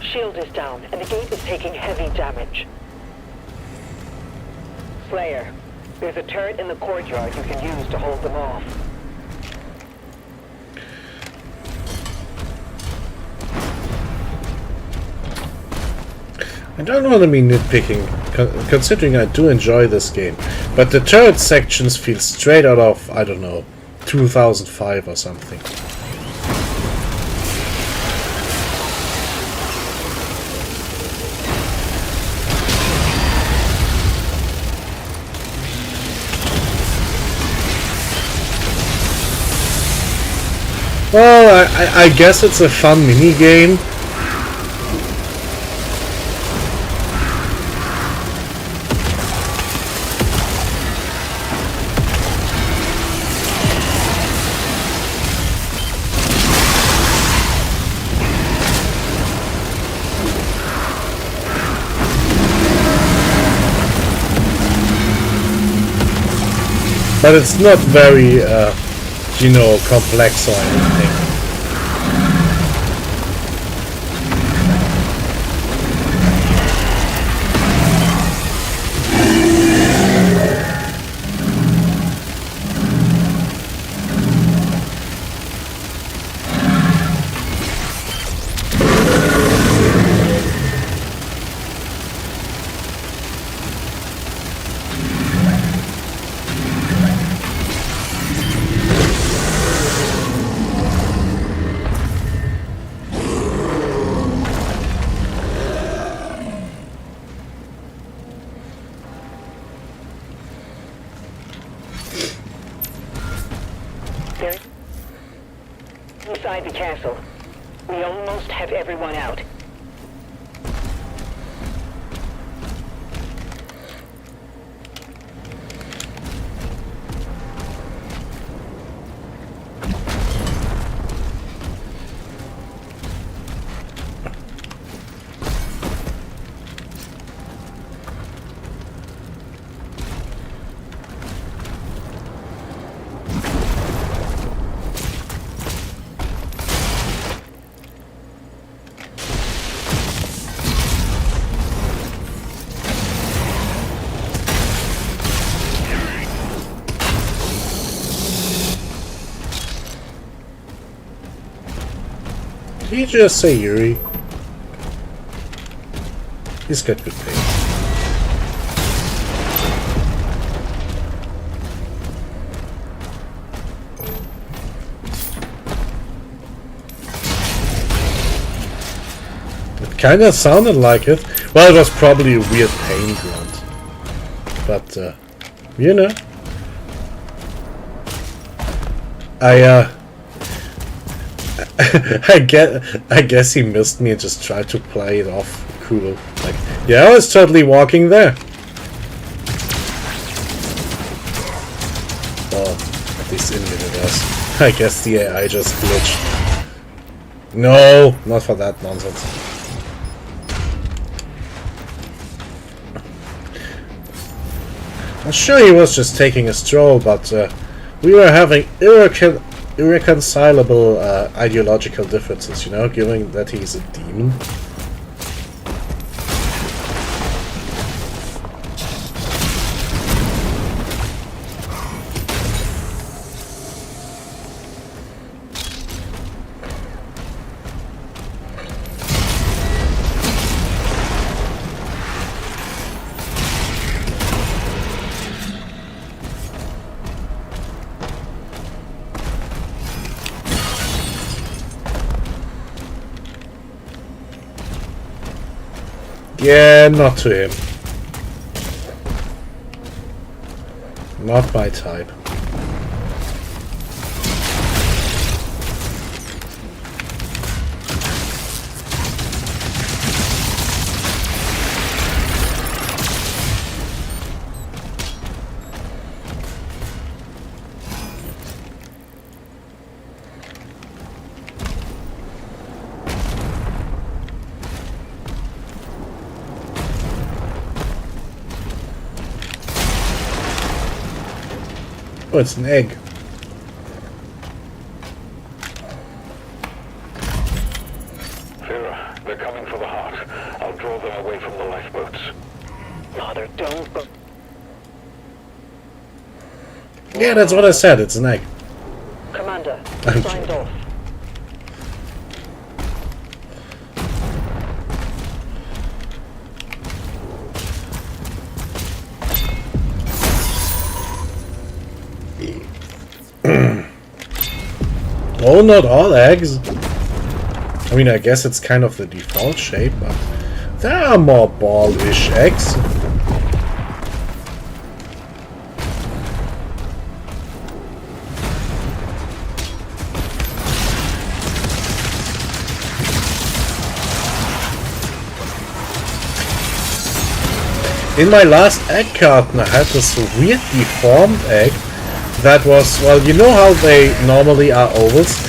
Shield is down, and the gate is taking heavy damage. Slayer, there's a turret in the courtyard you can use to hold them off. I don't want to be nitpicking, considering I do enjoy this game, but the turret sections feel straight out of, I don't know, 2005 or something. Well, I guess it's a fun mini-game. But it's not very, you know, complex or anything. They're inside the castle. We almost have everyone out. Did you just say Yuri? He's got good pace. It kinda sounded like it. Well, it was probably a weird pain grunt. But, you know. I guess he missed me and just tried to play it off cool. Like, yeah, I was totally walking there. Well, at least in universe. I guess the AI just glitched. No, not for that nonsense. I'm sure he was just taking a stroll, but we were having irreconcilable ideological differences, you know, given that he's a demon. Yeah, not to him. Not my type. Oh, it's an egg. Vera, they're coming for the heart. I'll draw them away from the lifeboats. Father, don't. Yeah, that's what I said, it's an egg. Commander, I'm signed off. No, not all eggs. I mean, I guess it's kind of the default shape, but there are more ball-ish eggs. In my last egg carton, I had this weird deformed egg that was, well, you know how they normally are ovals?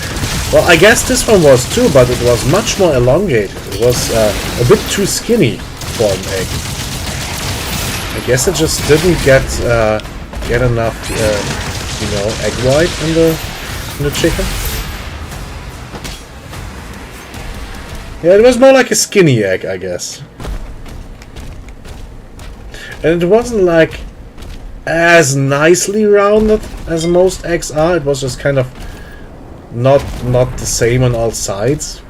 Well, I guess this one was too, but it was much more elongated. It was a bit too skinny for an egg. I guess it just didn't get enough, you know, egg white in the chicken. Yeah, it was more like a skinny egg, I guess. And it wasn't like as nicely rounded as most eggs are. It was just kind of not the same on all sides.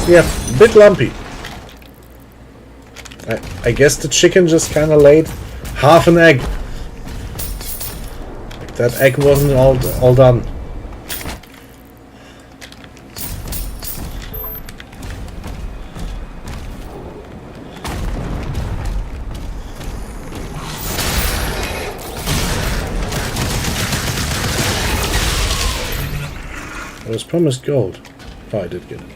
Yeah, a bit lumpy. I guess the chicken just kind of laid half an egg. Like that egg wasn't all done. I was promised gold. Oh, I did get it.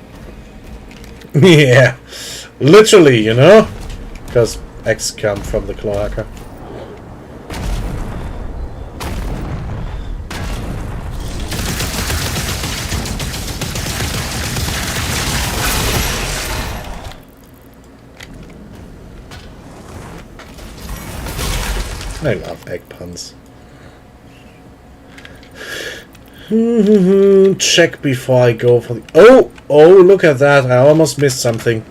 Yeah, literally, you know? Because eggs come from the cloaca. I love egg puns. Check before I go for the... Oh, look at that. I almost missed something.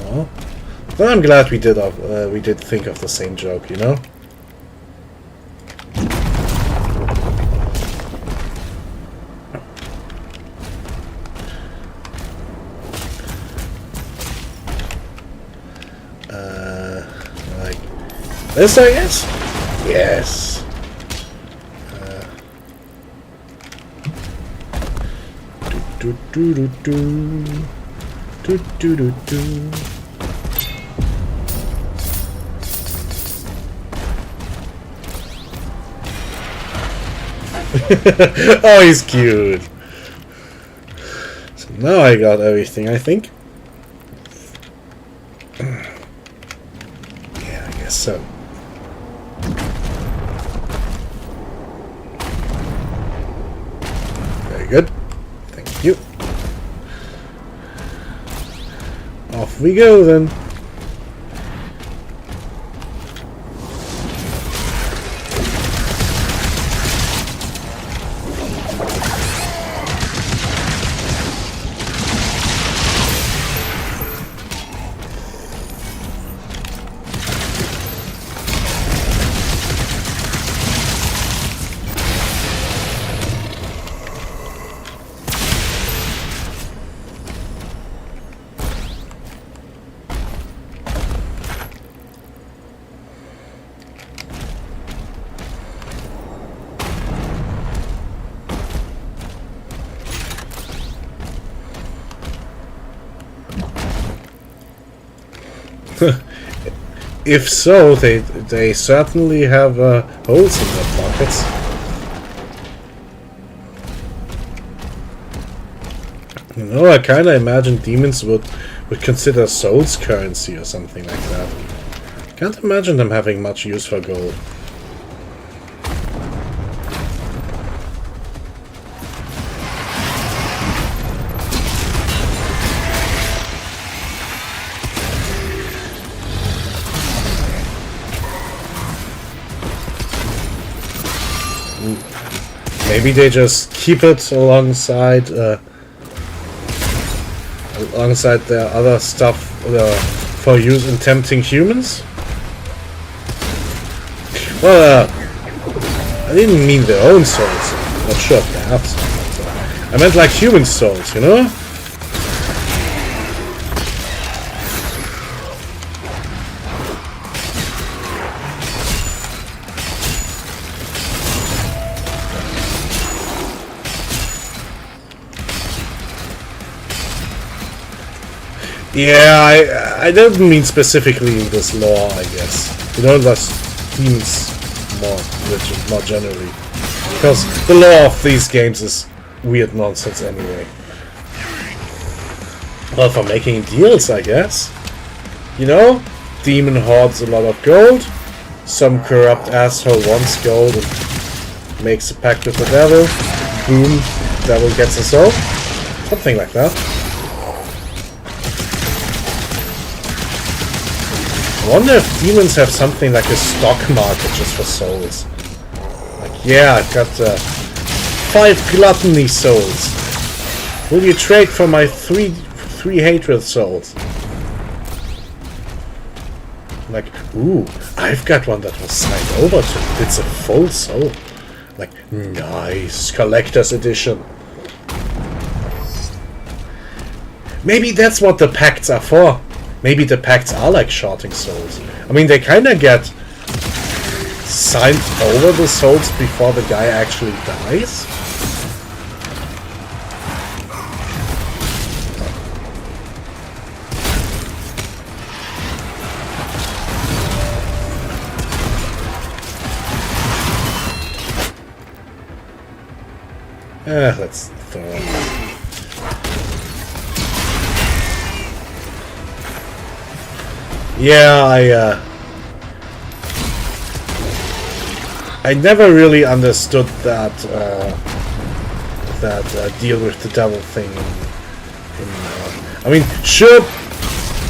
Oh. Well, I'm glad we did think of the same joke, you know? Like this, I guess? Yes. Do do do do do do do do. Oh, he's cute. So now I got everything, I think. Yeah, I guess so. Very good. Thank you. Off we go then. If so, they certainly have holes in their pockets. You know, I kind of imagine demons would consider souls currency or something like that. Can't imagine them having much use for gold. Maybe they just keep it alongside their other stuff for use in tempting humans. Well, I didn't mean their own souls. Not sure, perhaps. I meant like human souls, you know? Yeah, I didn't mean specifically in this lore, I guess. You know, that's demons more generally. Because the lore of these games is weird nonsense anyway. Well, for making deals, I guess. You know, demon hoards a lot of gold. Some corrupt asshole wants gold and makes a pact with the devil. Boom, devil gets a soul. Something like that. I wonder if demons have something like a stock market just for souls. Like, yeah, I've got 5 gluttony souls. Will you trade for my 3 hatred souls? Like, ooh, I've got one that was signed over to. It's a full soul. Like, nice, collector's edition. Maybe that's what the pacts are for. Maybe the pacts are like shorting souls. I mean, they kind of get signed over the souls before the guy actually dies. Let's throw it. Yeah, I never really understood that deal with the devil thing. I mean, sure,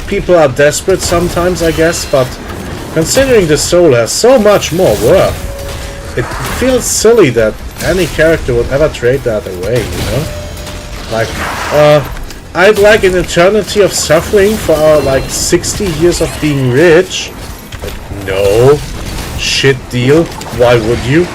people are desperate sometimes, I guess, but considering the soul has so much more worth, it feels silly that any character would ever trade that away, you know? Like, I'd like an eternity of suffering for our, like, 60 years of being rich. Like, no. Shit deal. Why would you?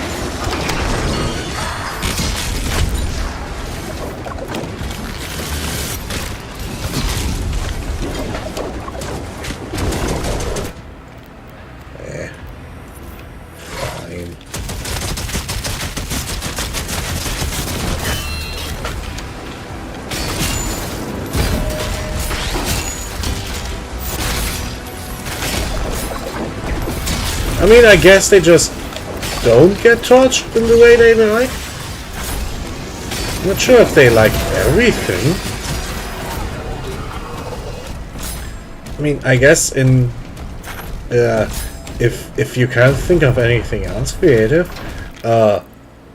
Fine. I mean, I guess they just don't get torched in the way they like. I'm not sure if they like everything. I mean, I guess in if you can't think of anything else creative,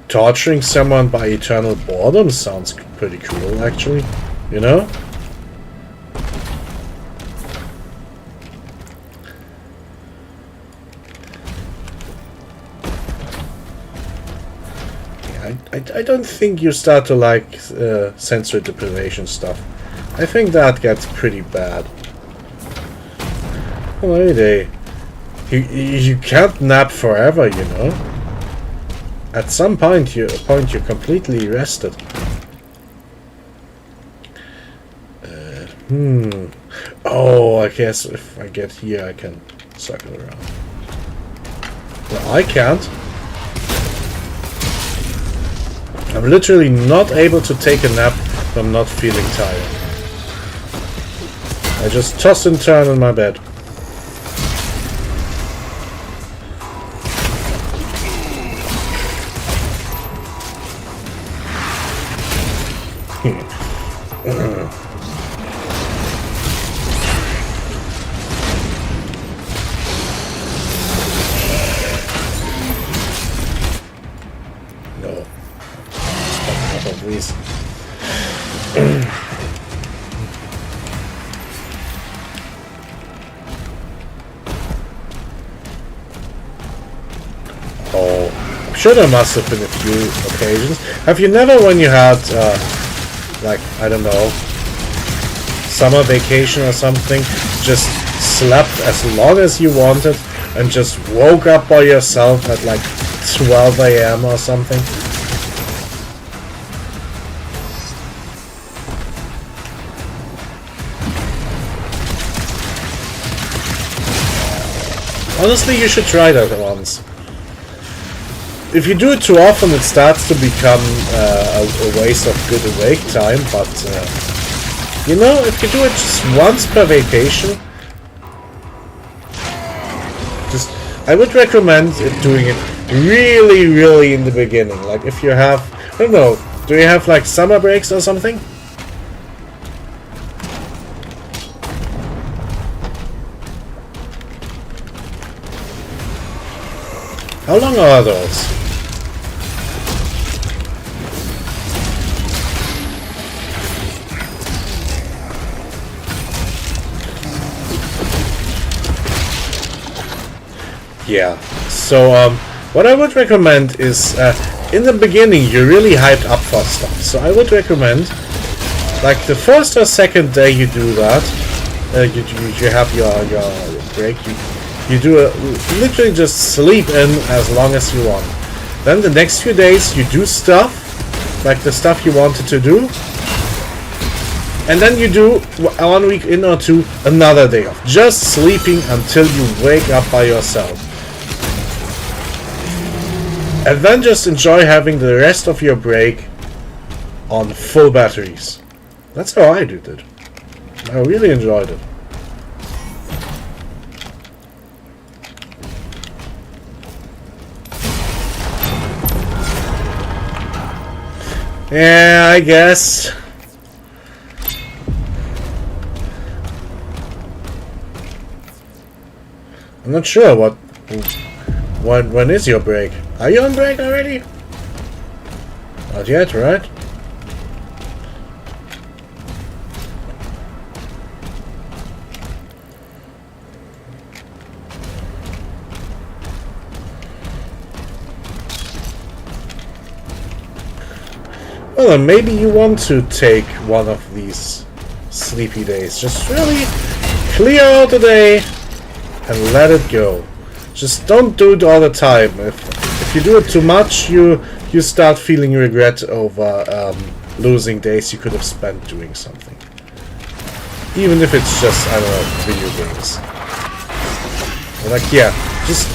torturing someone by eternal boredom sounds pretty cool, actually. You know? I don't think you start to like sensory deprivation stuff. I think that gets pretty bad. Well, you can't nap forever, you know. At some point you're completely rested. Oh, I guess if I get here, I can circle around. Well, I can't. I'm literally not able to take a nap when I'm not feeling tired. I just toss and turn in my bed. No. Not of reason. Oh, I'm sure there must have been a few occasions. Have you never, when you had, like, I don't know, summer vacation or something, just slept as long as you wanted and just woke up by yourself at like 12 AM or something? Honestly, you should try that once. If you do it too often, it starts to become a waste of good awake time, but You know, if you do it just once per vacation, I would recommend doing it really, really in the beginning. Like if you have, I don't know, do you have like summer breaks or something? How long are those? Yeah, so what I would recommend is in the beginning you're really hyped up for stuff. So I would recommend like the first or second day you do that, you have your break, you do literally just sleep in as long as you want. Then the next few days you do stuff, like the stuff you wanted to do. And then you do 1 week in or two another day off. Just sleeping until you wake up by yourself. And then just enjoy having the rest of your break on full batteries. That's how I did it. I really enjoyed it. Yeah, I guess. I'm not sure when is your break? Are you on break already? Not yet, right? Well, then maybe you want to take one of these sleepy days. Just really clear out the day and let it go. Just don't do it all the time. If you do it too much, you start feeling regret over losing days you could have spent doing something. Even if it's just, I don't know, video games. Like, yeah, just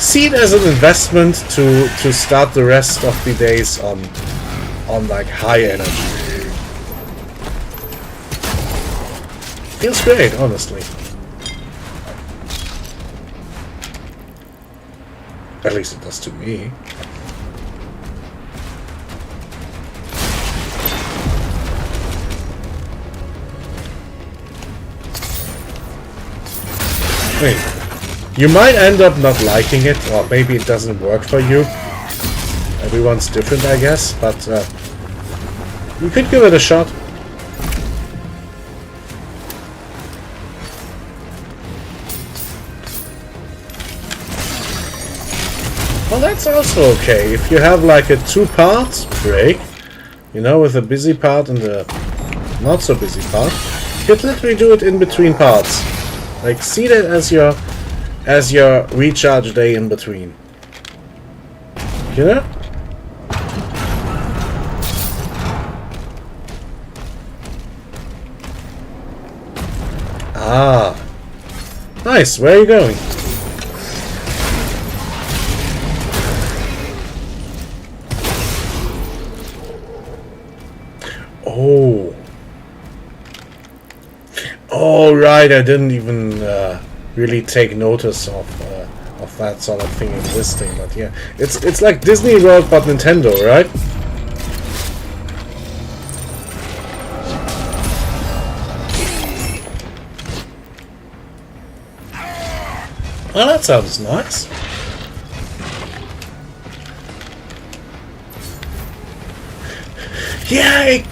see it as an investment to start the rest of the days on like high energy. Feels great, honestly. At least it does to me. Wait, you might end up not liking it, or maybe it doesn't work for you. Everyone's different, I guess, but you could give it a shot. Well, that's also okay. If you have like a 2-part break, you know, with a busy part and a not so busy part, you could literally do it in between parts. Like, see that as your recharge day in between. You know? Ah. Nice, where are you going? Oh. Oh, right, I didn't even really take notice of that sort of thing existing, but yeah. It's like Disney World but Nintendo, right? Well, that sounds nice. Yeah,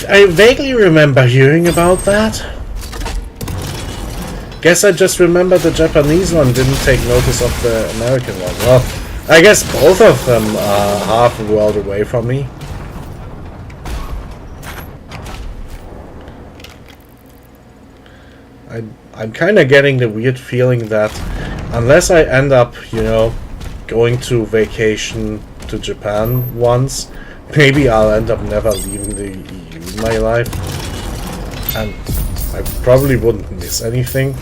I vaguely remember hearing about that. Guess I just remember the Japanese one didn't take notice of the American one. Well, I guess both of them are half a world away from me. I'm kind of getting the weird feeling that unless I end up, you know, going to vacation to Japan once, maybe I'll end up never leaving the EU in my life. And I probably wouldn't miss anything.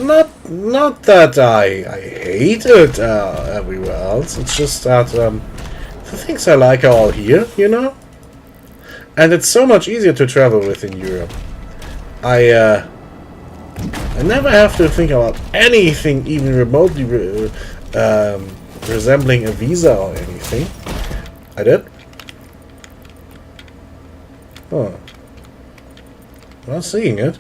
not that I hate it everywhere else. It's just that the things I like are all here, you know. And it's so much easier to travel within Europe. I never have to think about anything even remotely resembling a visa or anything. I did. Oh, not seeing it.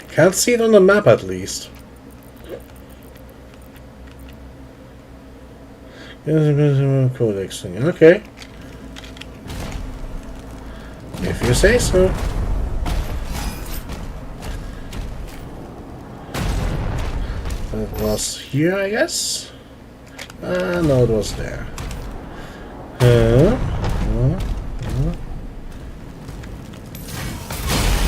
Can't see it on the map, at least. Codex thing. Okay. If you say so. That was here, I guess? No, it was there.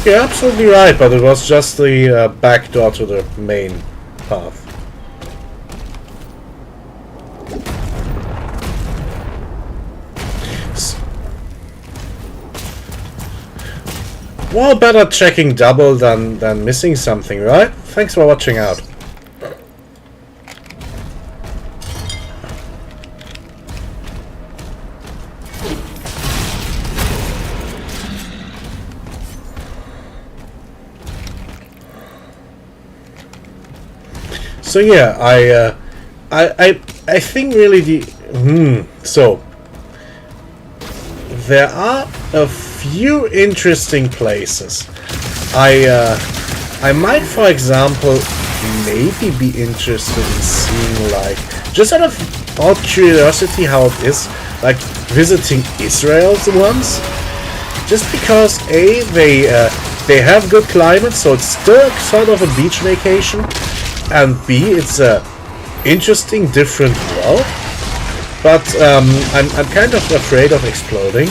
You're absolutely right, but it was just the back door to the main path. Well, better checking double than missing something, right? Thanks for watching out. So yeah, I think really so there are a few interesting places. I might, for example, maybe be interested in seeing, like, just out of all curiosity, how it is, like, visiting Israel once. Just because they have good climate, so it's still sort of a beach vacation. And B, it's a interesting, different world, but I'm kind of afraid of exploding.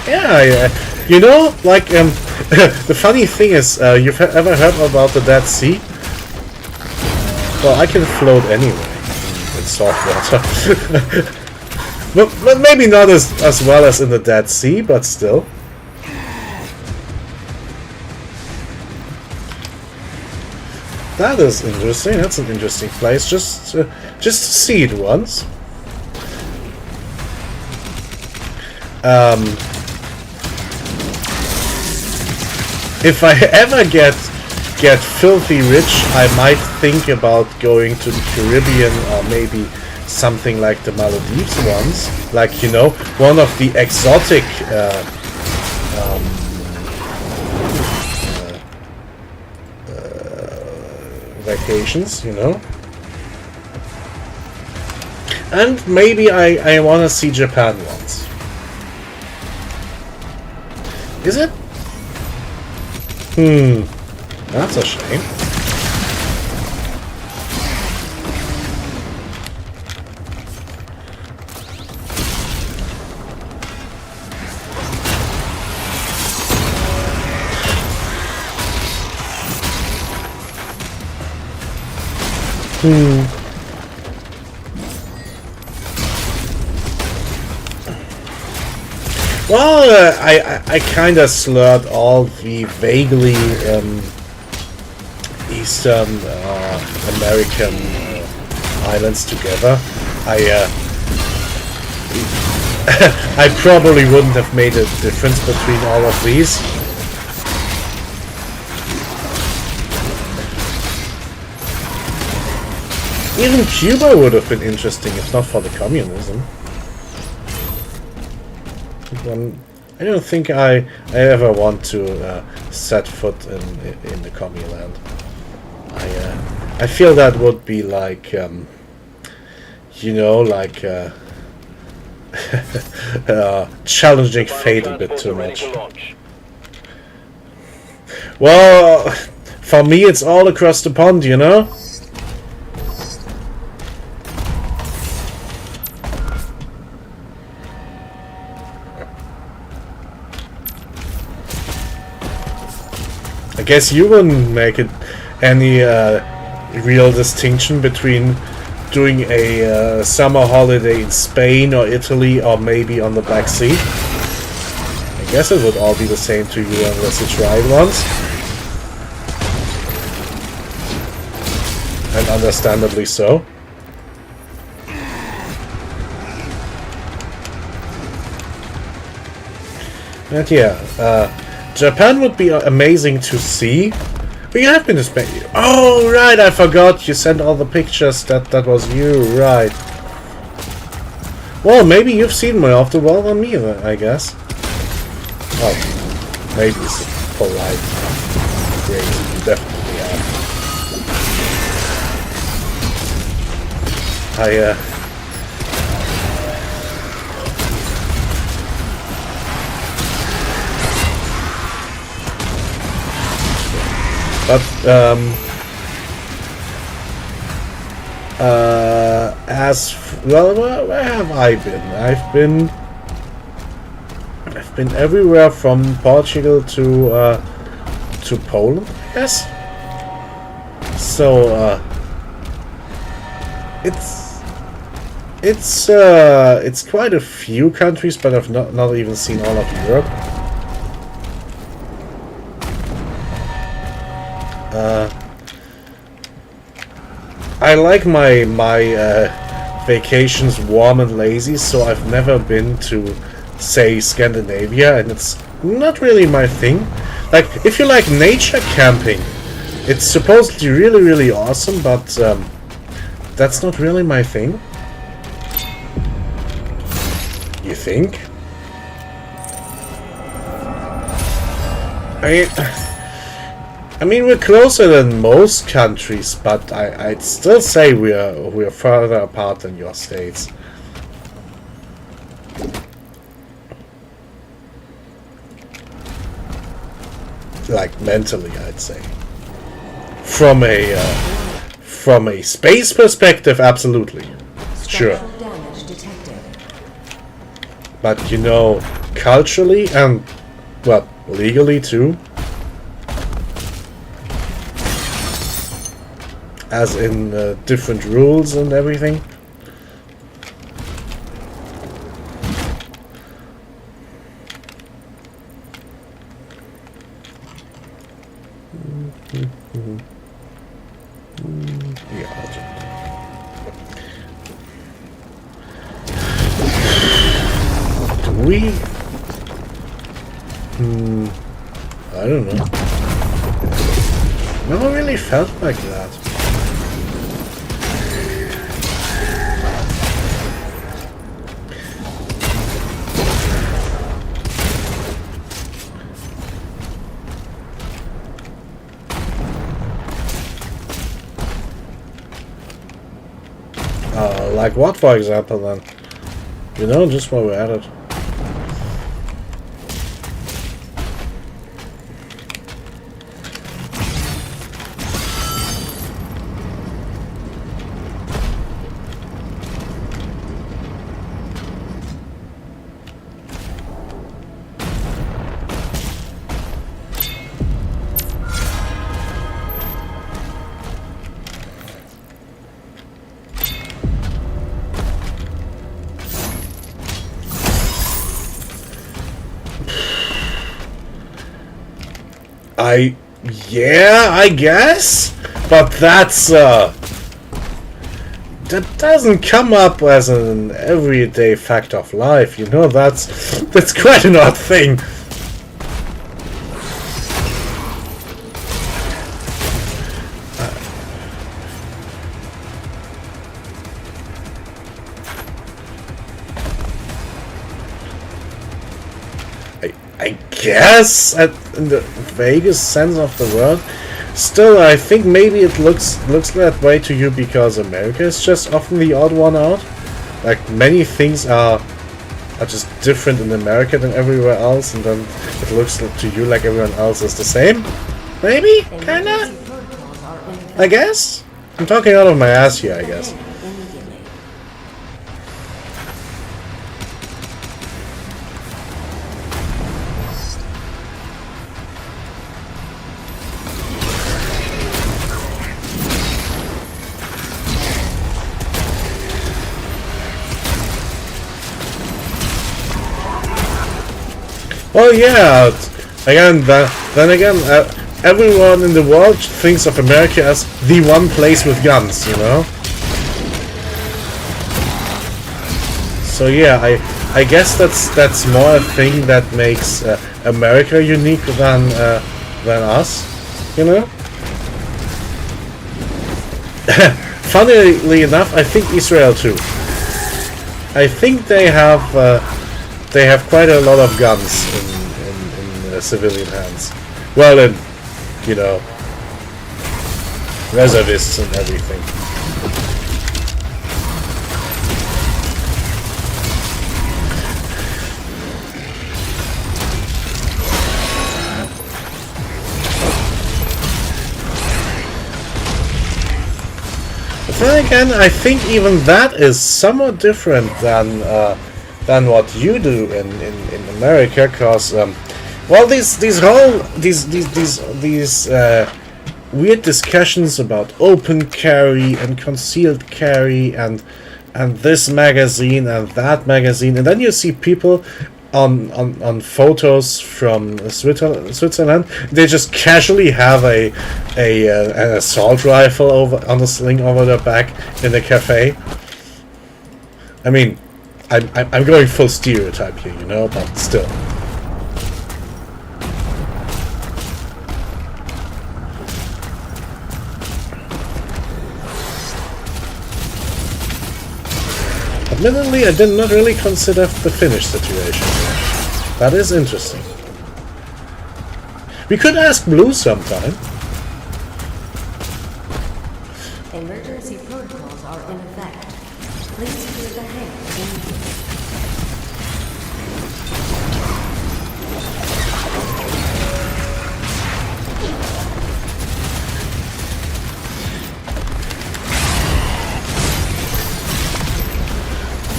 Yeah, you know, like the funny thing is, you've ever heard about the Dead Sea? Well, I can float anyway in salt water, but maybe not as well as in the Dead Sea, but still. That is interesting. That's an interesting place. Just to see it once. If I ever get filthy rich, I might think about going to the Caribbean or maybe something like the Maldives once. Like, you know, one of the exotic vacations, you know. And maybe I want to see Japan once. Is it? That's a shame. Well, I kind of slurred all the vaguely Eastern American islands together. I probably wouldn't have made a difference between all of these. Even Cuba would have been interesting if not for the communism. I don't think I ever want to set foot in the Commuland. I feel that would be like, you know, like challenging fate a bit too much. Well, for me it's all across the pond, you know? I guess you wouldn't make it any real distinction between doing a summer holiday in Spain or Italy or maybe on the Black Sea. I guess it would all be the same to you unless you tried once. And understandably so. And yeah, Japan would be amazing to see. We have been to Spain. Oh, right, I forgot. You sent all the pictures. That was you, right. Well, maybe you've seen more of the world than me, I guess. Oh, maybe it's polite. Crazy. You definitely are. But, where have I been? I've been everywhere from Portugal to Poland, I guess. So, it's quite a few countries, but I've not even seen all of Europe. I like my vacations warm and lazy, so I've never been to, say, Scandinavia, and it's not really my thing. Like, if you like nature camping, it's supposedly really, really awesome, but that's not really my thing. You think? I mean, we're closer than most countries, but I'd still say we're further apart than your states. Like mentally, I'd say. From a space perspective, absolutely, sure. But you know, culturally and well, legally too. As in different rules and everything. Yeah, I'll just... Do we? I don't know. Never really felt like that. Like what, for example, then? You know, just while we're at it. Yeah, I guess, but that's that doesn't come up as an everyday fact of life, you know. That's quite an odd thing. I guess, in the vaguest sense of the word. Still, I think maybe it looks that way to you because America is just often the odd one out. Like, many things are just different in America than everywhere else, and then it looks to you like everyone else is the same. Maybe? Kinda? I guess? I'm talking out of my ass here, I guess. Oh yeah, again, then again, everyone in the world thinks of America as the one place with guns, you know? So yeah, I guess that's more a thing that makes America unique than us, you know? Funnily enough, I think Israel too. I think they have quite a lot of guns in civilian hands. Well, in, you know, reservists and everything. But then again, I think even that is somewhat different than what you do in America, because well, these weird discussions about open carry and concealed carry and this magazine and that magazine, and then you see people on photos from Switzerland, they just casually have an assault rifle on a sling over their back in a cafe. I mean, I'm going full stereotype here, you know, but still. Admittedly, I did not really consider the Finnish situation. That is interesting. We could ask Blue sometime. Emergency protocols are in effect. Please clear the hangar immediately.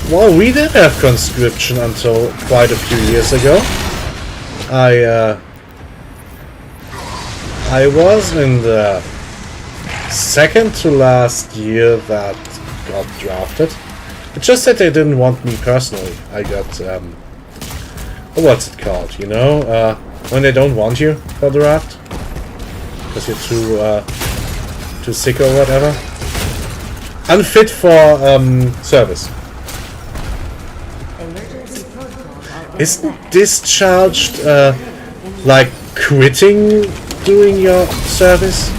Well, we did have conscription until quite a few years ago. I was in the second to last year that got drafted. It's just that they didn't want me personally. I got what's it called? You know, when they don't want you for the draft because you're too sick or whatever. Unfit for service. Isn't discharged like quitting doing your service?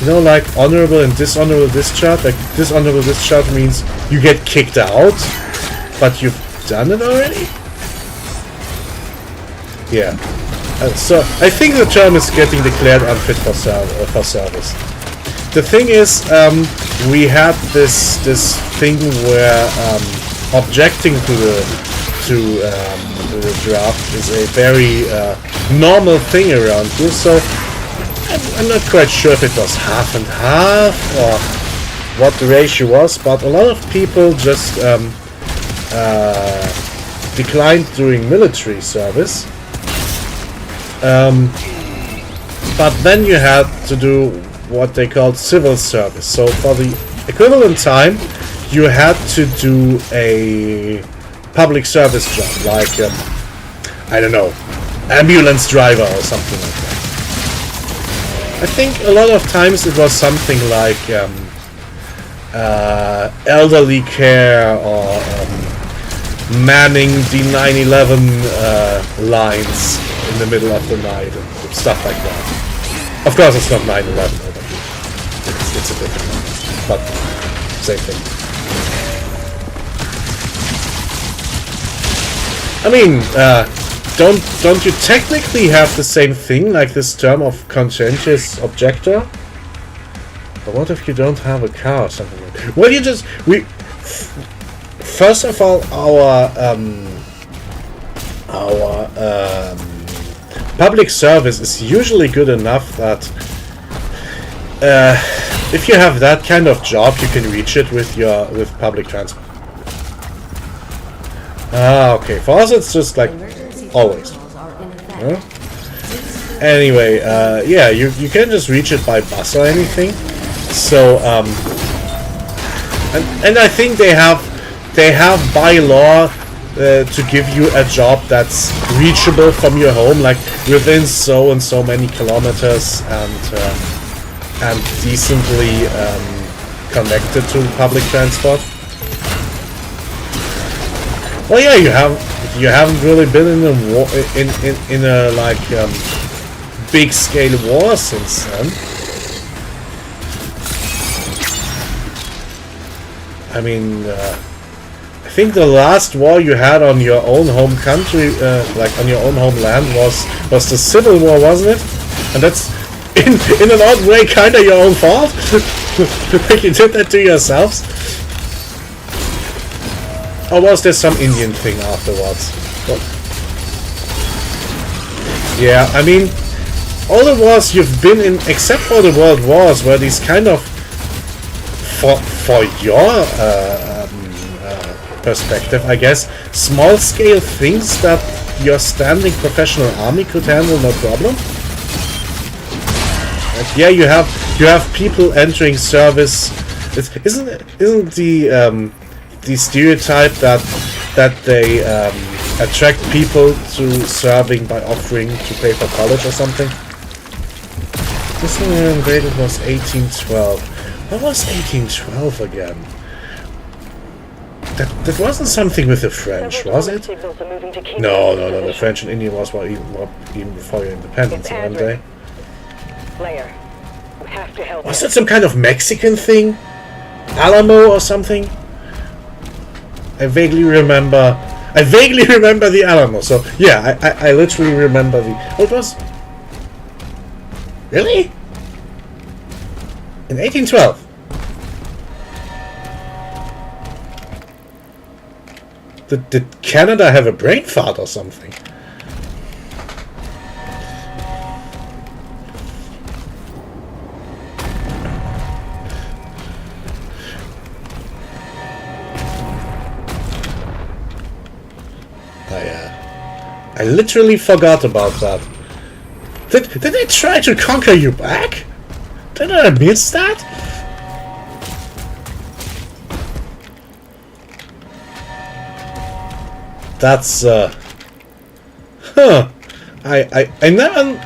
You know, like honorable and dishonorable discharge. Like dishonorable discharge means you get kicked out, but you've done it already? Yeah. So I think the term is getting declared unfit for service. The thing is, we had this thing where objecting to the draft is a very normal thing around here, so I'm not quite sure if it was half and half or what the ratio was, but a lot of people just declined doing military service. But then you had to do what they called civil service. So for the equivalent time, you had to do a public service job, like, I don't know, ambulance driver or something like that. I think a lot of times it was something like elderly care or manning the 9/11 lines in the middle of the night and stuff like that. Of course, it's not 9/11 over here. It's a different one, but same thing. I mean, don't you technically have the same thing, like this term of conscientious objector? But what if you don't have a car or something like that? Well, first of all, our public service is usually good enough that if you have that kind of job, you can reach it with public transport. Ah, okay. For us, it's just like always. Huh? Anyway, yeah, you can just reach it by bus or anything. So, and I think they have by law to give you a job that's reachable from your home, like within so and so many kilometers, and decently connected to public transport. Well, yeah, you haven't really been in a war, in a like big scale war since then. I mean, I think the last war you had on your own home country, like on your own homeland, was the Civil War, wasn't it? And that's in an odd way kind of your own fault. You did that to yourselves. Or was there some Indian thing afterwards? What? Yeah, I mean, all the wars you've been in, except for the World Wars, were these kind of, for your perspective, I guess, small-scale things that your standing professional army could handle no problem. Like, yeah, you have people entering service. Isn't the stereotype that they attract people to serving by offering to pay for college or something? This one invaded was 1812. What was 1812 again? That wasn't something with the French, was it? No. The French and Indian was even before your independence, weren't they? Leia, you have to help. Was that some kind of Mexican thing? Alamo or something? I vaguely remember the Alamo. So yeah, I literally remember the. Oh, it was. Really? In 1812. Did Canada have a brain fart or something? I literally forgot about that. Did they try to conquer you back? Did I miss that? That's I never.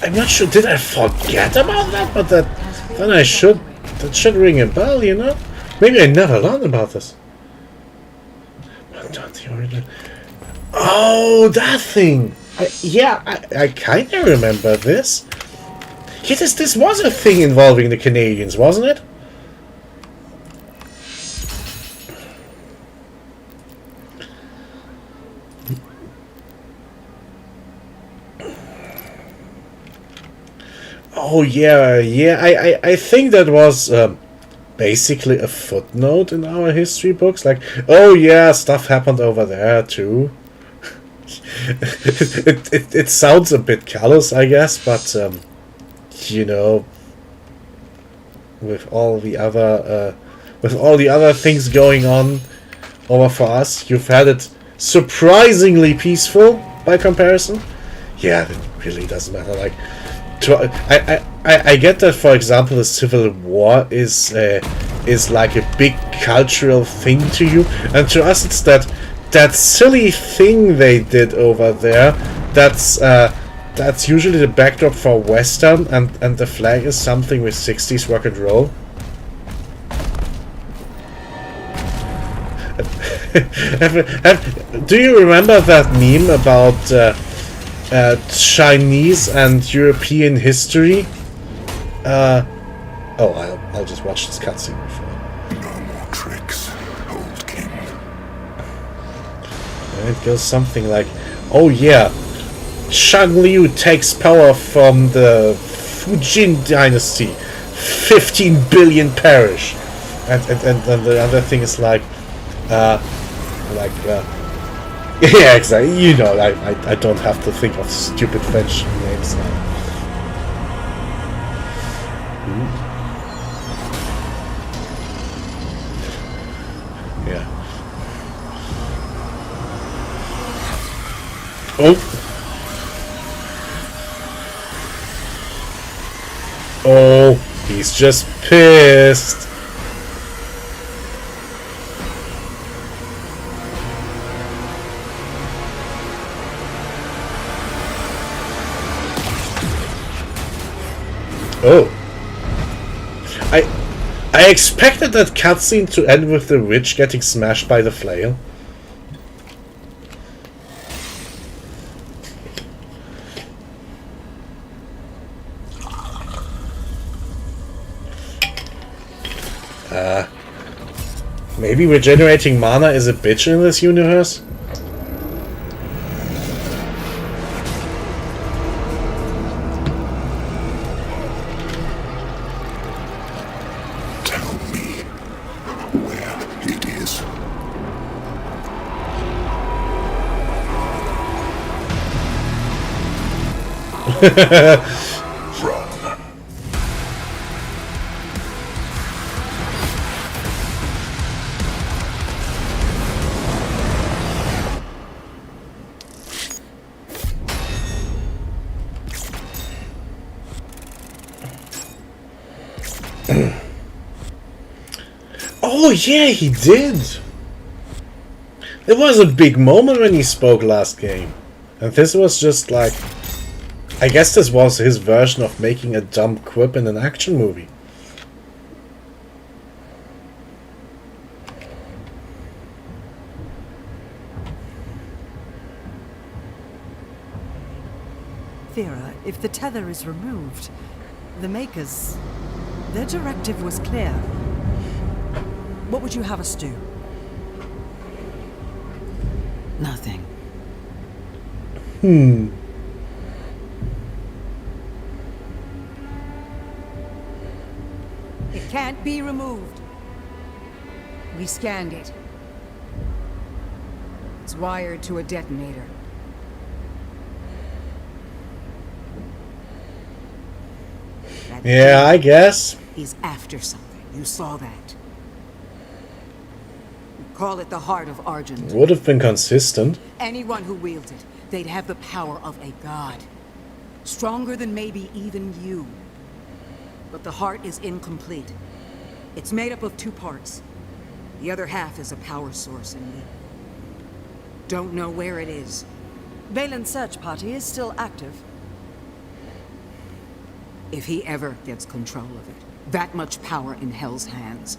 I'm not sure. Did I forget about that? But then I should. That should ring a bell, you know. Maybe I never learned about this. Oh, that thing! I kind of remember this. Yeah, this was a thing involving the Canadians, wasn't it? Oh, yeah. I think that was basically a footnote in our history books. Like, oh yeah, stuff happened over there too. it sounds a bit callous, I guess, but you know, with all the other things going on over for us, you've had it surprisingly peaceful by comparison. Yeah, it really doesn't matter. Like, I get that, for example, the Civil War is like a big cultural thing to you, and to us it's that silly thing they did over there. That's usually the backdrop for Western, and the flag is something with 60s rock and roll. Do you remember that meme about Chinese and European history? I'll just watch this cutscene before. No more tricks, old king. And it goes something like, oh yeah, Shang Liu takes power from the Fujin dynasty, 15 billion perish. And the other thing is like yeah, exactly. You know, I don't have to think of stupid French names now. Yeah. Oh, he's just pissed. Oh. I expected that cutscene to end with the witch getting smashed by the flail. Maybe regenerating mana is a bitch in this universe? Tell me where it is. Wrong. Oh yeah, he did! It was a big moment when he spoke last game. And this was just like... I guess this was his version of making a dumb quip in an action movie. Thera, if the tether is removed, the Makers... their directive was clear. What would you have us do? Nothing. It can't be removed. We scanned it. It's wired to a detonator. That Yeah, I guess. He's after something. You saw that. We call it the Heart of Argent. Would have been consistent. Anyone who wields it, they'd have the power of a god. Stronger than maybe even you. But the heart is incomplete. It's made up of 2 parts. The other half is a power source, and we don't know where it is. Valen's search party is still active. If he ever gets control of it, that much power in Hell's hands,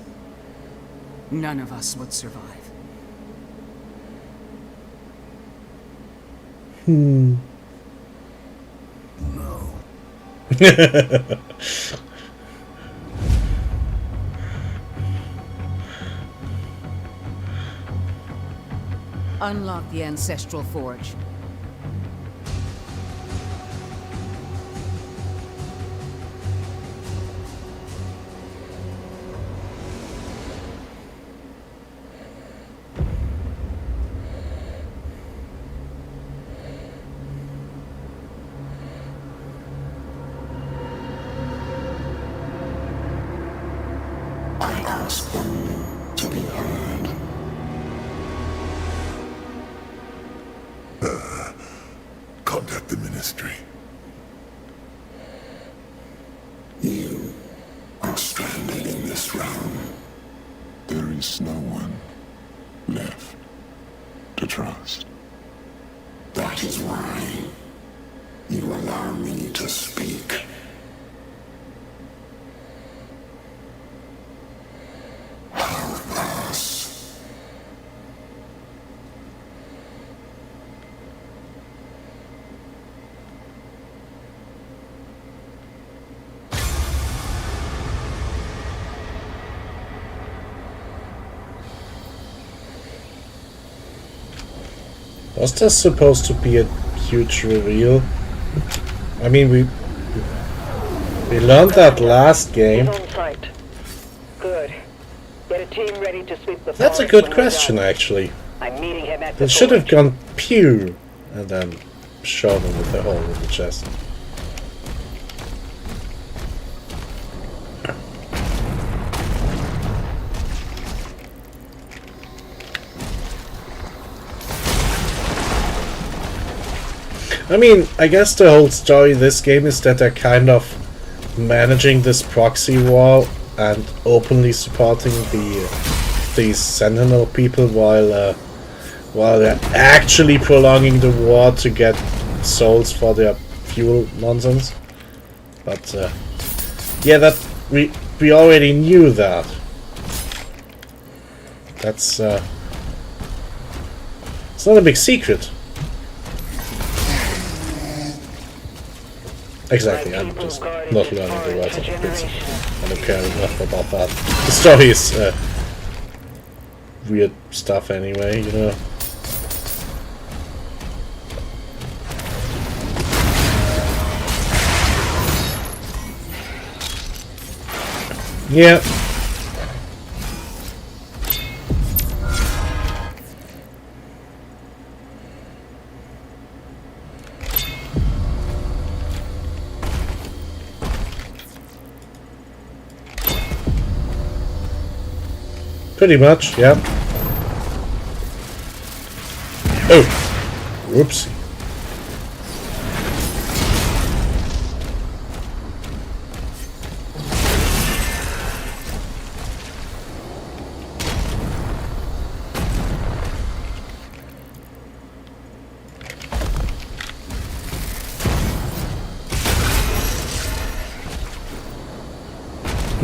none of us would survive. No. Unlock the Ancestral Forge. I ask only to be heard. Contact the Ministry. You are stranded in this realm. There is no one left to trust. That is why you allow me to speak. Help us. Was this supposed to be a huge reveal? I mean, we learned that last game. He's on site. Good. Get a team ready to sweep the That's a forest good when we're question, done. actually. I'm meeting him at the It should have forge. gone pew, and then shot him with a hole in the chest. I mean, I guess the whole story of this game is that they're kind of managing this proxy war and openly supporting these Sentinel people while they're actually prolonging the war to get souls for their fuel nonsense. But Yeah, that we already knew that. That's it's not a big secret. Exactly, I'm just not learning the words of the bits. I don't care enough about that. The story is weird stuff anyway, you know. Yeah. Pretty much, yeah. Oh! Whoopsie.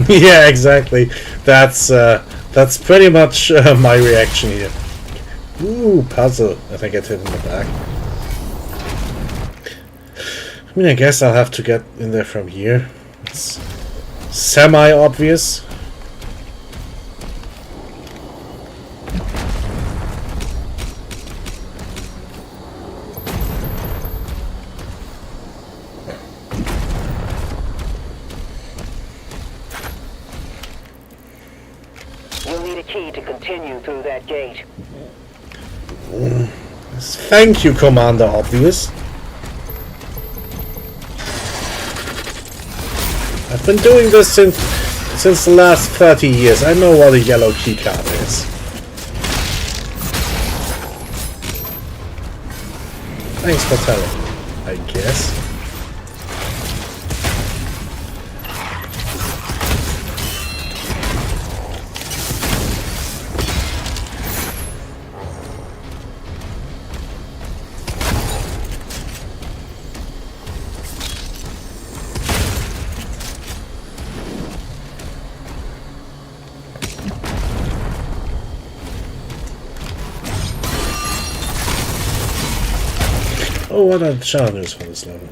Yeah, exactly. That's pretty much my reaction here. Ooh, puzzle. I think I hit in the back. I mean, I guess I'll have to get in there from here. It's semi-obvious. You'll need a key to continue through that gate. Thank you, Commander Obvious. I've been doing this since the last 30 years. I know what a yellow keycard is. Thanks for telling me, I guess. Oh, what are the challenges for this level?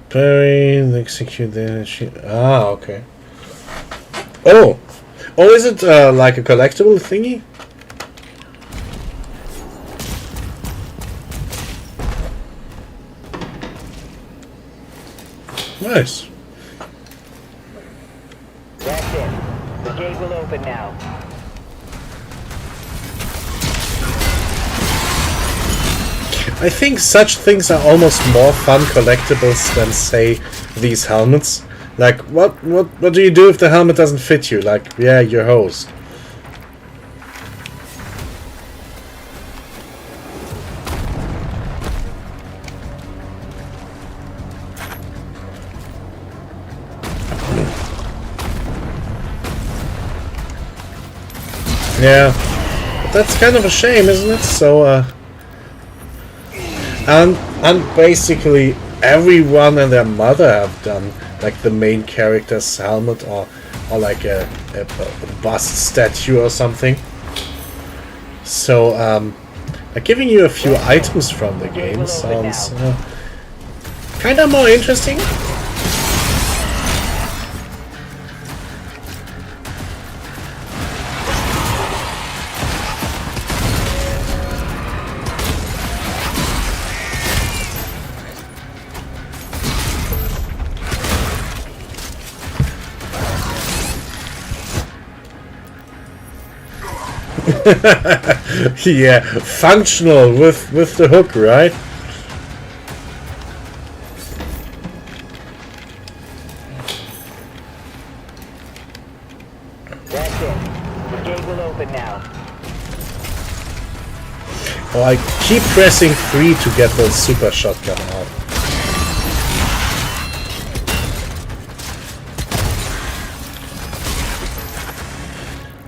Parry, execute the... Ah, okay. Oh! Oh, is it like a collectible thingy? Nice. That's it. The gate will open now. I think such things are almost more fun collectibles than, say, these helmets. Like, what do you do if the helmet doesn't fit you? Like, yeah, you're hosed. Yeah, but that's kind of a shame, isn't it? So, and basically everyone and their mother have done like the main character's helmet or like a bust statue or something. So like giving you a few items from the game sounds kind of more interesting. Yeah, functional with the hook, right? That's it. The gate will open now. Oh, I keep pressing 3 to get the super shotgun out.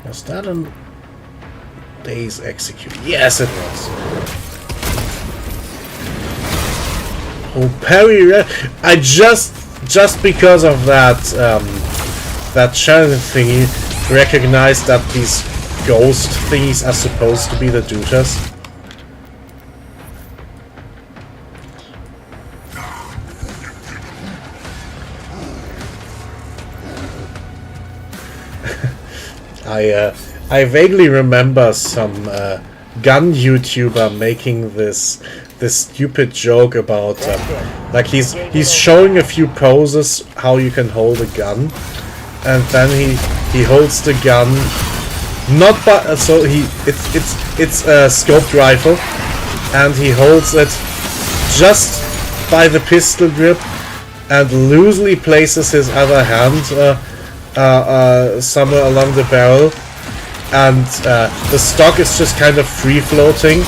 Was that an Days Execute? Yes, it was. Oh, parry! I just just because of that that challenge thingy, recognize that these ghost thingies are supposed to be the dutas. I vaguely remember some gun YouTuber making this stupid joke about like he's showing a few poses how you can hold a gun, and then he holds the gun not by so it's a scoped rifle, and he holds it just by the pistol grip and loosely places his other hand somewhere along the barrel, and the stock is just kind of free floating,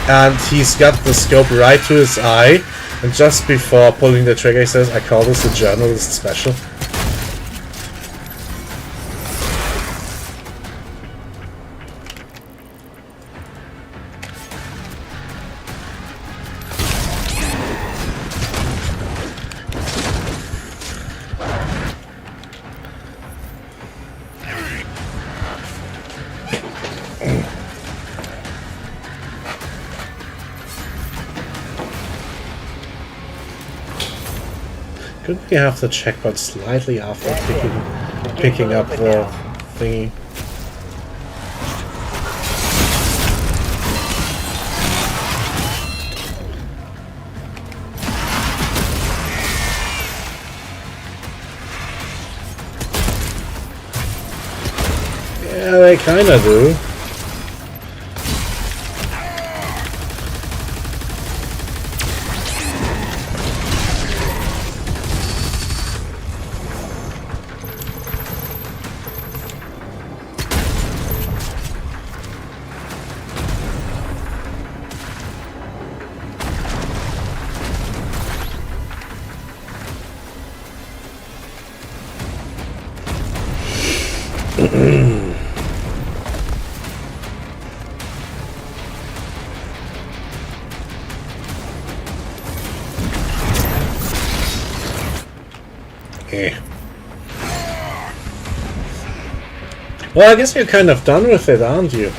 and he's got the scope right to his eye, and just before pulling the trigger he says, "I call this a journalist special." Couldn't we have the checkpoint slightly after picking up the thingy? Yeah, they kinda do. Well, I guess you're kind of done with it, aren't you?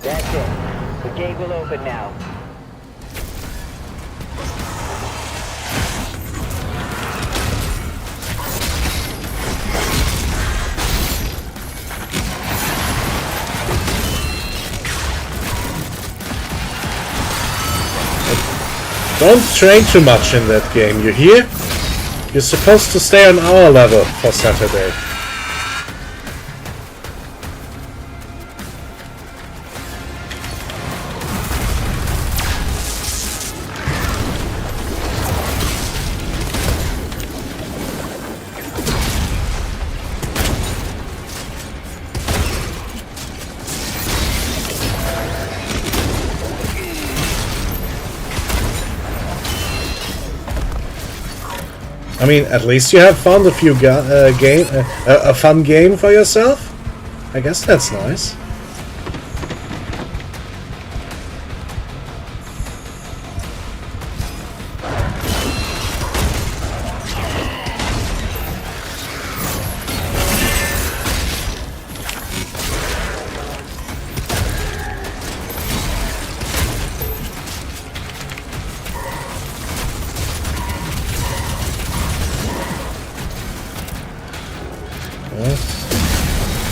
That's it. The gate will open now. Don't train too much in that game, you hear? You're supposed to stay on our level for Saturday. I mean, at least you have found a few a fun game for yourself. I guess that's nice.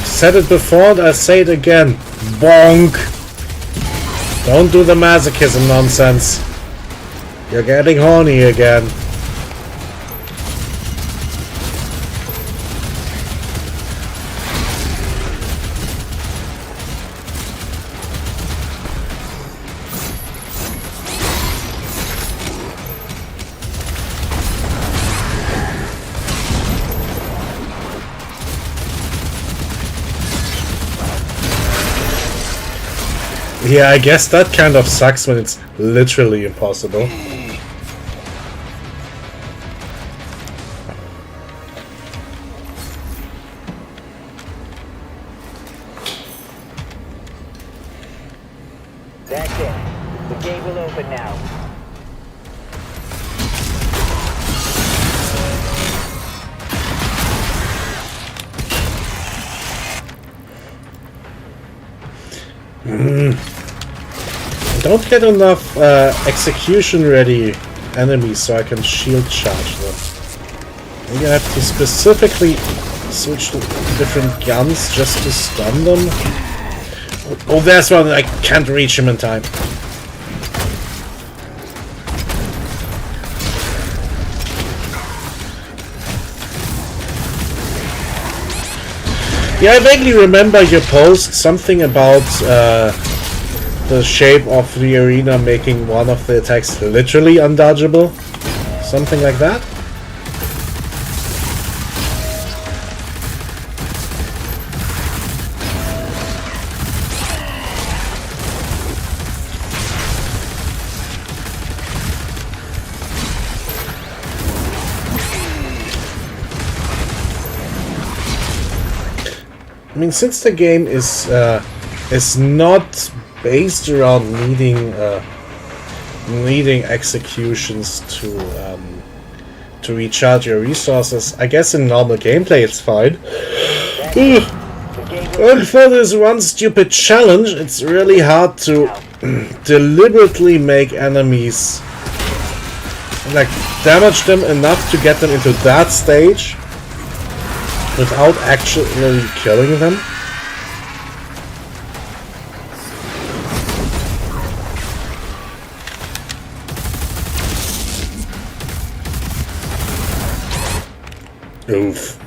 Said it before and I'll say it again. Bonk! Don't do the masochism nonsense. You're getting horny again. Yeah, I guess that kind of sucks when it's literally impossible. That's it. The gate will open now. Don't get enough execution-ready enemies so I can shield charge them. Maybe I have to specifically switch to different guns just to stun them. Oh, there's one. I can't reach him in time. Yeah, I vaguely remember your post, something about the shape of the arena making one of the attacks literally undodgeable. Something like that? I mean, since the game is not based around needing executions to recharge your resources, I guess in normal gameplay it's fine. And for this one stupid challenge, it's really hard to deliberately make enemies, like, damage them enough to get them into that stage without actually killing them. Oof.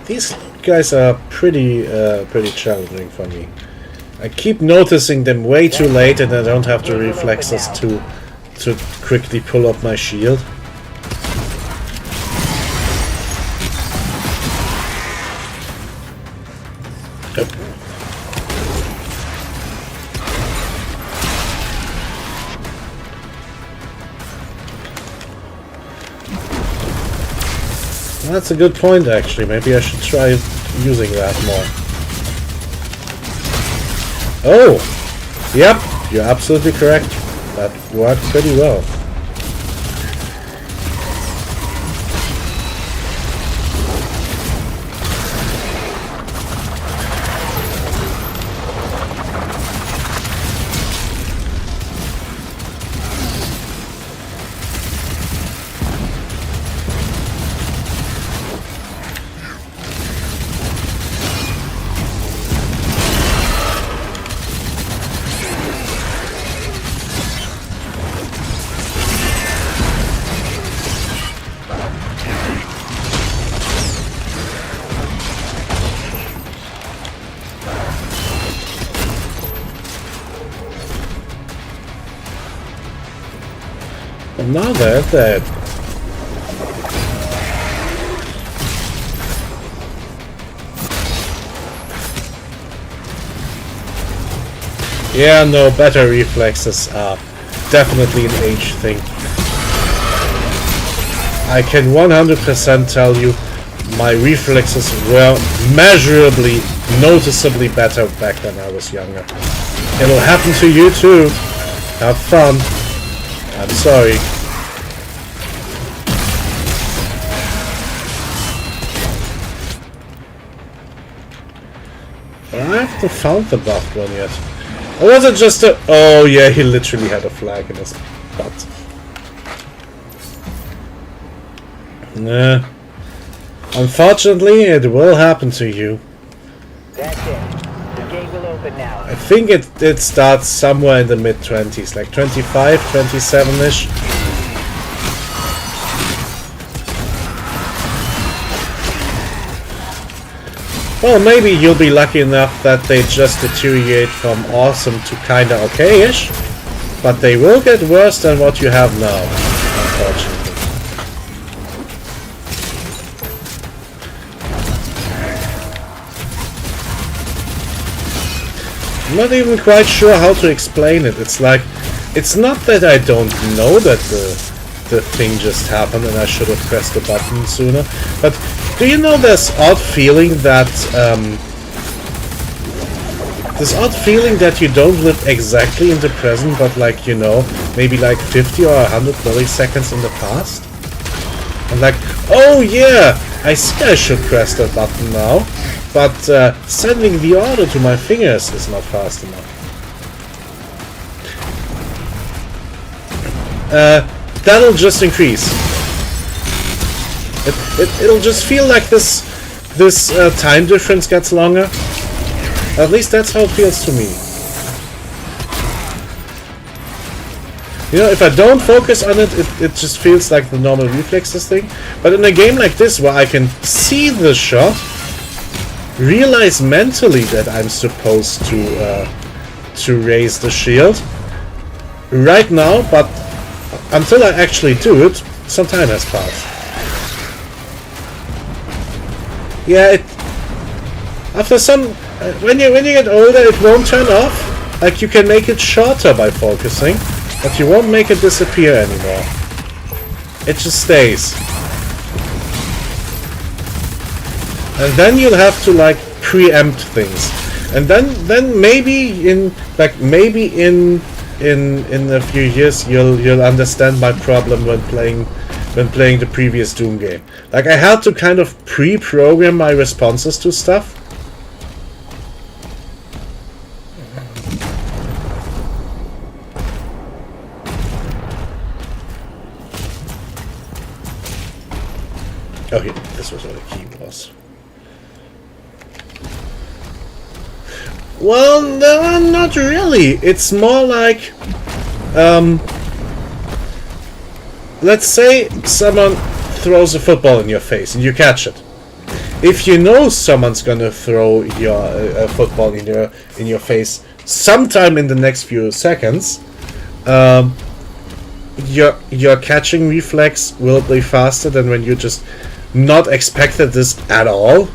These guys are pretty challenging for me. I keep noticing them way too late and I don't have the reflexes to quickly pull up my shield. That's a good point, actually. Maybe I should try using that more. Oh! Yep, you're absolutely correct. That worked pretty well. Now they're dead. Yeah, no, better reflexes are definitely an age thing. I can 100% tell you my reflexes were measurably, noticeably better back when I was younger. It'll happen to you too. Have fun. I'm sorry. I haven't found the buffed one yet. Or was it just a... Oh yeah, he literally had a flag in his butt. Nah. Unfortunately, it will happen to you. That's it. The gate will open now. I think it starts somewhere in the mid-20s, like 25, 27-ish. Well, maybe you'll be lucky enough that they just deteriorate from awesome to kinda okay-ish, but they will get worse than what you have now, unfortunately. I'm not even quite sure how to explain it. It's like, it's not that I don't know that the thing just happened and I should have pressed the button sooner. But do you know this odd feeling that you don't live exactly in the present, but like, you know, maybe like 50 or 100 milliseconds in the past? And like, oh yeah, I see I should press that button now, but sending the order to my fingers is not fast enough. That'll just increase. It'll just feel like this time difference gets longer. At least that's how it feels to me. You know, if I don't focus on it, it just feels like the normal reflexes thing. But in a game like this, where I can see the shot, realize mentally that I'm supposed to raise the shield right now, but until I actually do it, some time has passed. Yeah, after some, when you get older, it won't turn off. Like, you can make it shorter by focusing, but you won't make it disappear anymore. It just stays. And then you'll have to like preempt things, and then maybe in a few years you'll understand my problem when playing the previous Doom game. Like, I had to kind of pre-program my responses to stuff. Oh yeah, this was where the key was. Well, no, not really. It's more like, let's say someone throws a football in your face and you catch it. If you know someone's gonna throw a football in your face sometime in the next few seconds, your catching reflex will be faster than when you just not expected this at all.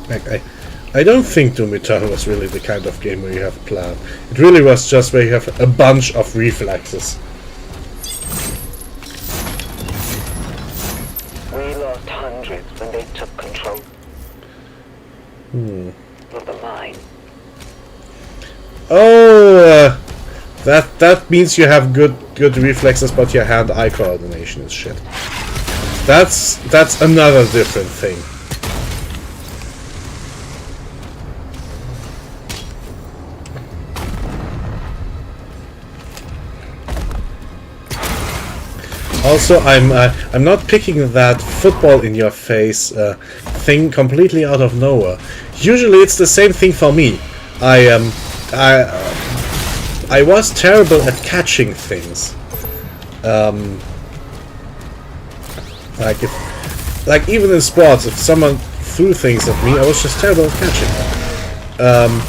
Like, I don't think Doom Eternal was really the kind of game where you have a plan. It really was just where you have a bunch of reflexes. We lost hundreds when they took control of the mine. Oh, that means you have good reflexes, but your hand-eye coordination is shit. That's another different thing. Also, I'm not picking that football in your face thing completely out of nowhere. Usually, it's the same thing for me. I was terrible at catching things. Like even in sports, if someone threw things at me, I was just terrible at catching them.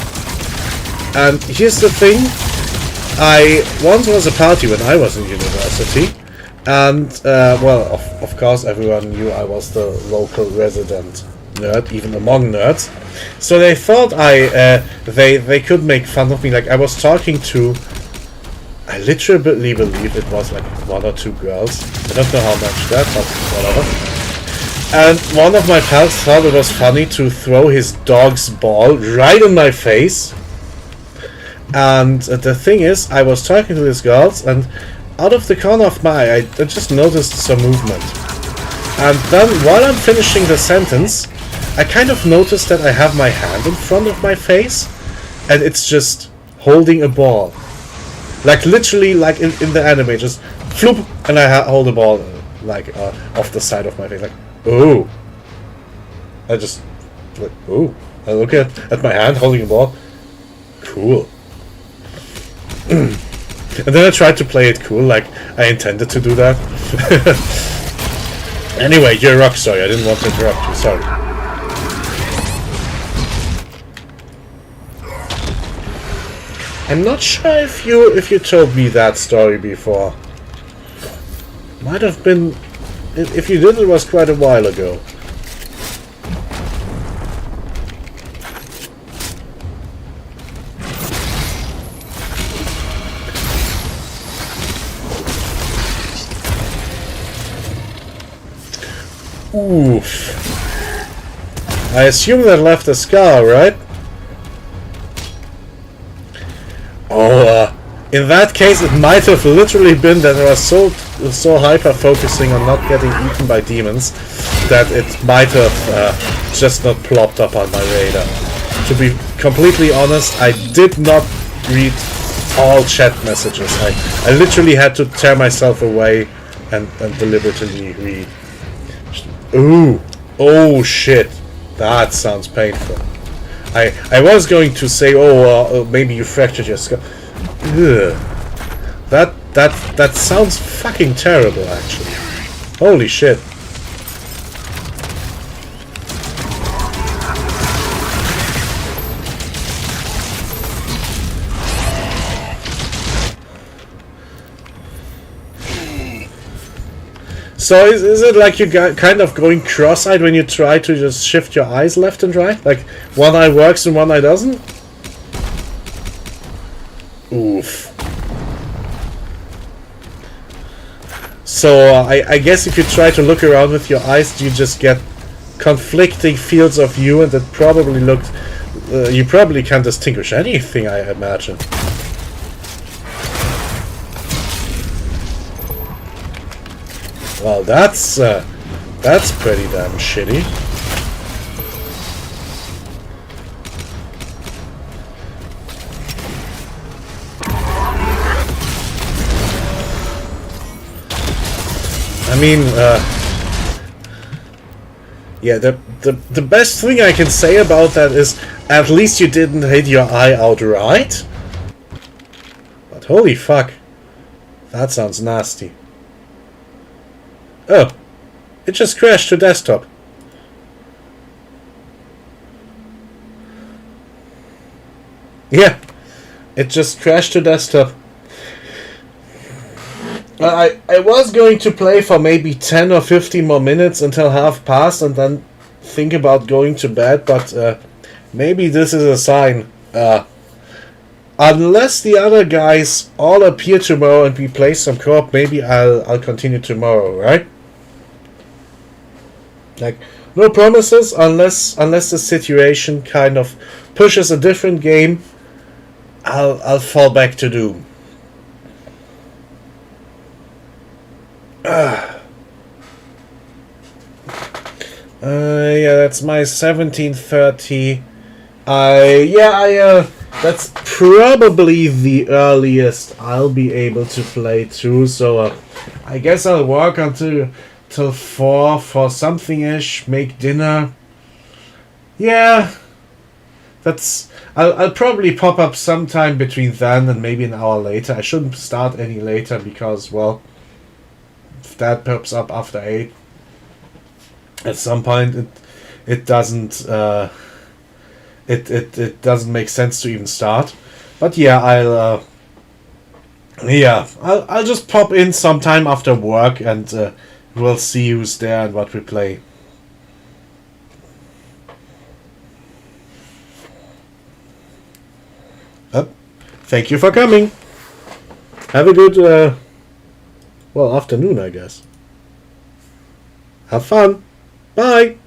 And here's the thing: I once was a party when I was in university. And, well, of course, everyone knew I was the local resident nerd, even among nerds. So they thought they could make fun of me. Like, I was talking to, I literally believe it was like 1 or 2 girls. I don't know how much that, but whatever. And one of my pals thought it was funny to throw his dog's ball right in my face. And the thing is, I was talking to these girls, and out of the corner of my eye, I just noticed some movement. And then, while I'm finishing the sentence, I kind of noticed that I have my hand in front of my face, and it's just holding a ball. Like, literally, like in the anime, just floop, and I hold the ball, like, off the side of my face, like, ooh. I just, like, ooh. I look at my hand holding a ball. Cool. And then I tried to play it cool, like I intended to do that. Anyway, you're a rock, sorry, I didn't want to interrupt you, sorry. I'm not sure if you told me that story before. Might have been If you did, it was quite a while ago. Oof. I assume that left a scar, right? Oh, in that case, it might have literally been that I was so hyper focusing on not getting eaten by demons that it might have just not plopped up on my radar. To be completely honest, I did not read all chat messages. I literally had to tear myself away and deliberately read. Ooh, oh shit, that sounds painful. I was going to say, maybe you fractured your skull. Ugh. That sounds fucking terrible, actually. Holy shit. So is it like you got kind of going cross-eyed when you try to just shift your eyes left and right? Like one eye works and one eye doesn't? Oof. So I guess if you try to look around with your eyes, you just get conflicting fields of view, and it probably looked... you probably can't distinguish anything, I imagine. Well, that's pretty damn shitty. I mean, yeah, the best thing I can say about that is at least you didn't hit your eye outright. But holy fuck, that sounds nasty. Oh, it just crashed to desktop. Yeah, it just crashed to desktop. I was going to play for maybe 10 or 15 more minutes until half past and then think about going to bed, but maybe this is a sign. Unless the other guys all appear tomorrow and we play some co-op, maybe I'll continue tomorrow, right? Like, no promises unless the situation kind of pushes a different game. I'll fall back to Doom. Yeah, that's my 17:30. That's probably the earliest I'll be able to play too. So I guess I'll work until 4 for something-ish. Make dinner. Yeah, I'll probably pop up sometime between then and maybe an hour later. I shouldn't start any later because, well, if that pops up after 8, at some point it doesn't it doesn't make sense to even start. But yeah, I'll just pop in sometime after work and we'll see who's there and what we play. Thank you for coming. Have a good well, afternoon, I guess. Have fun. Bye.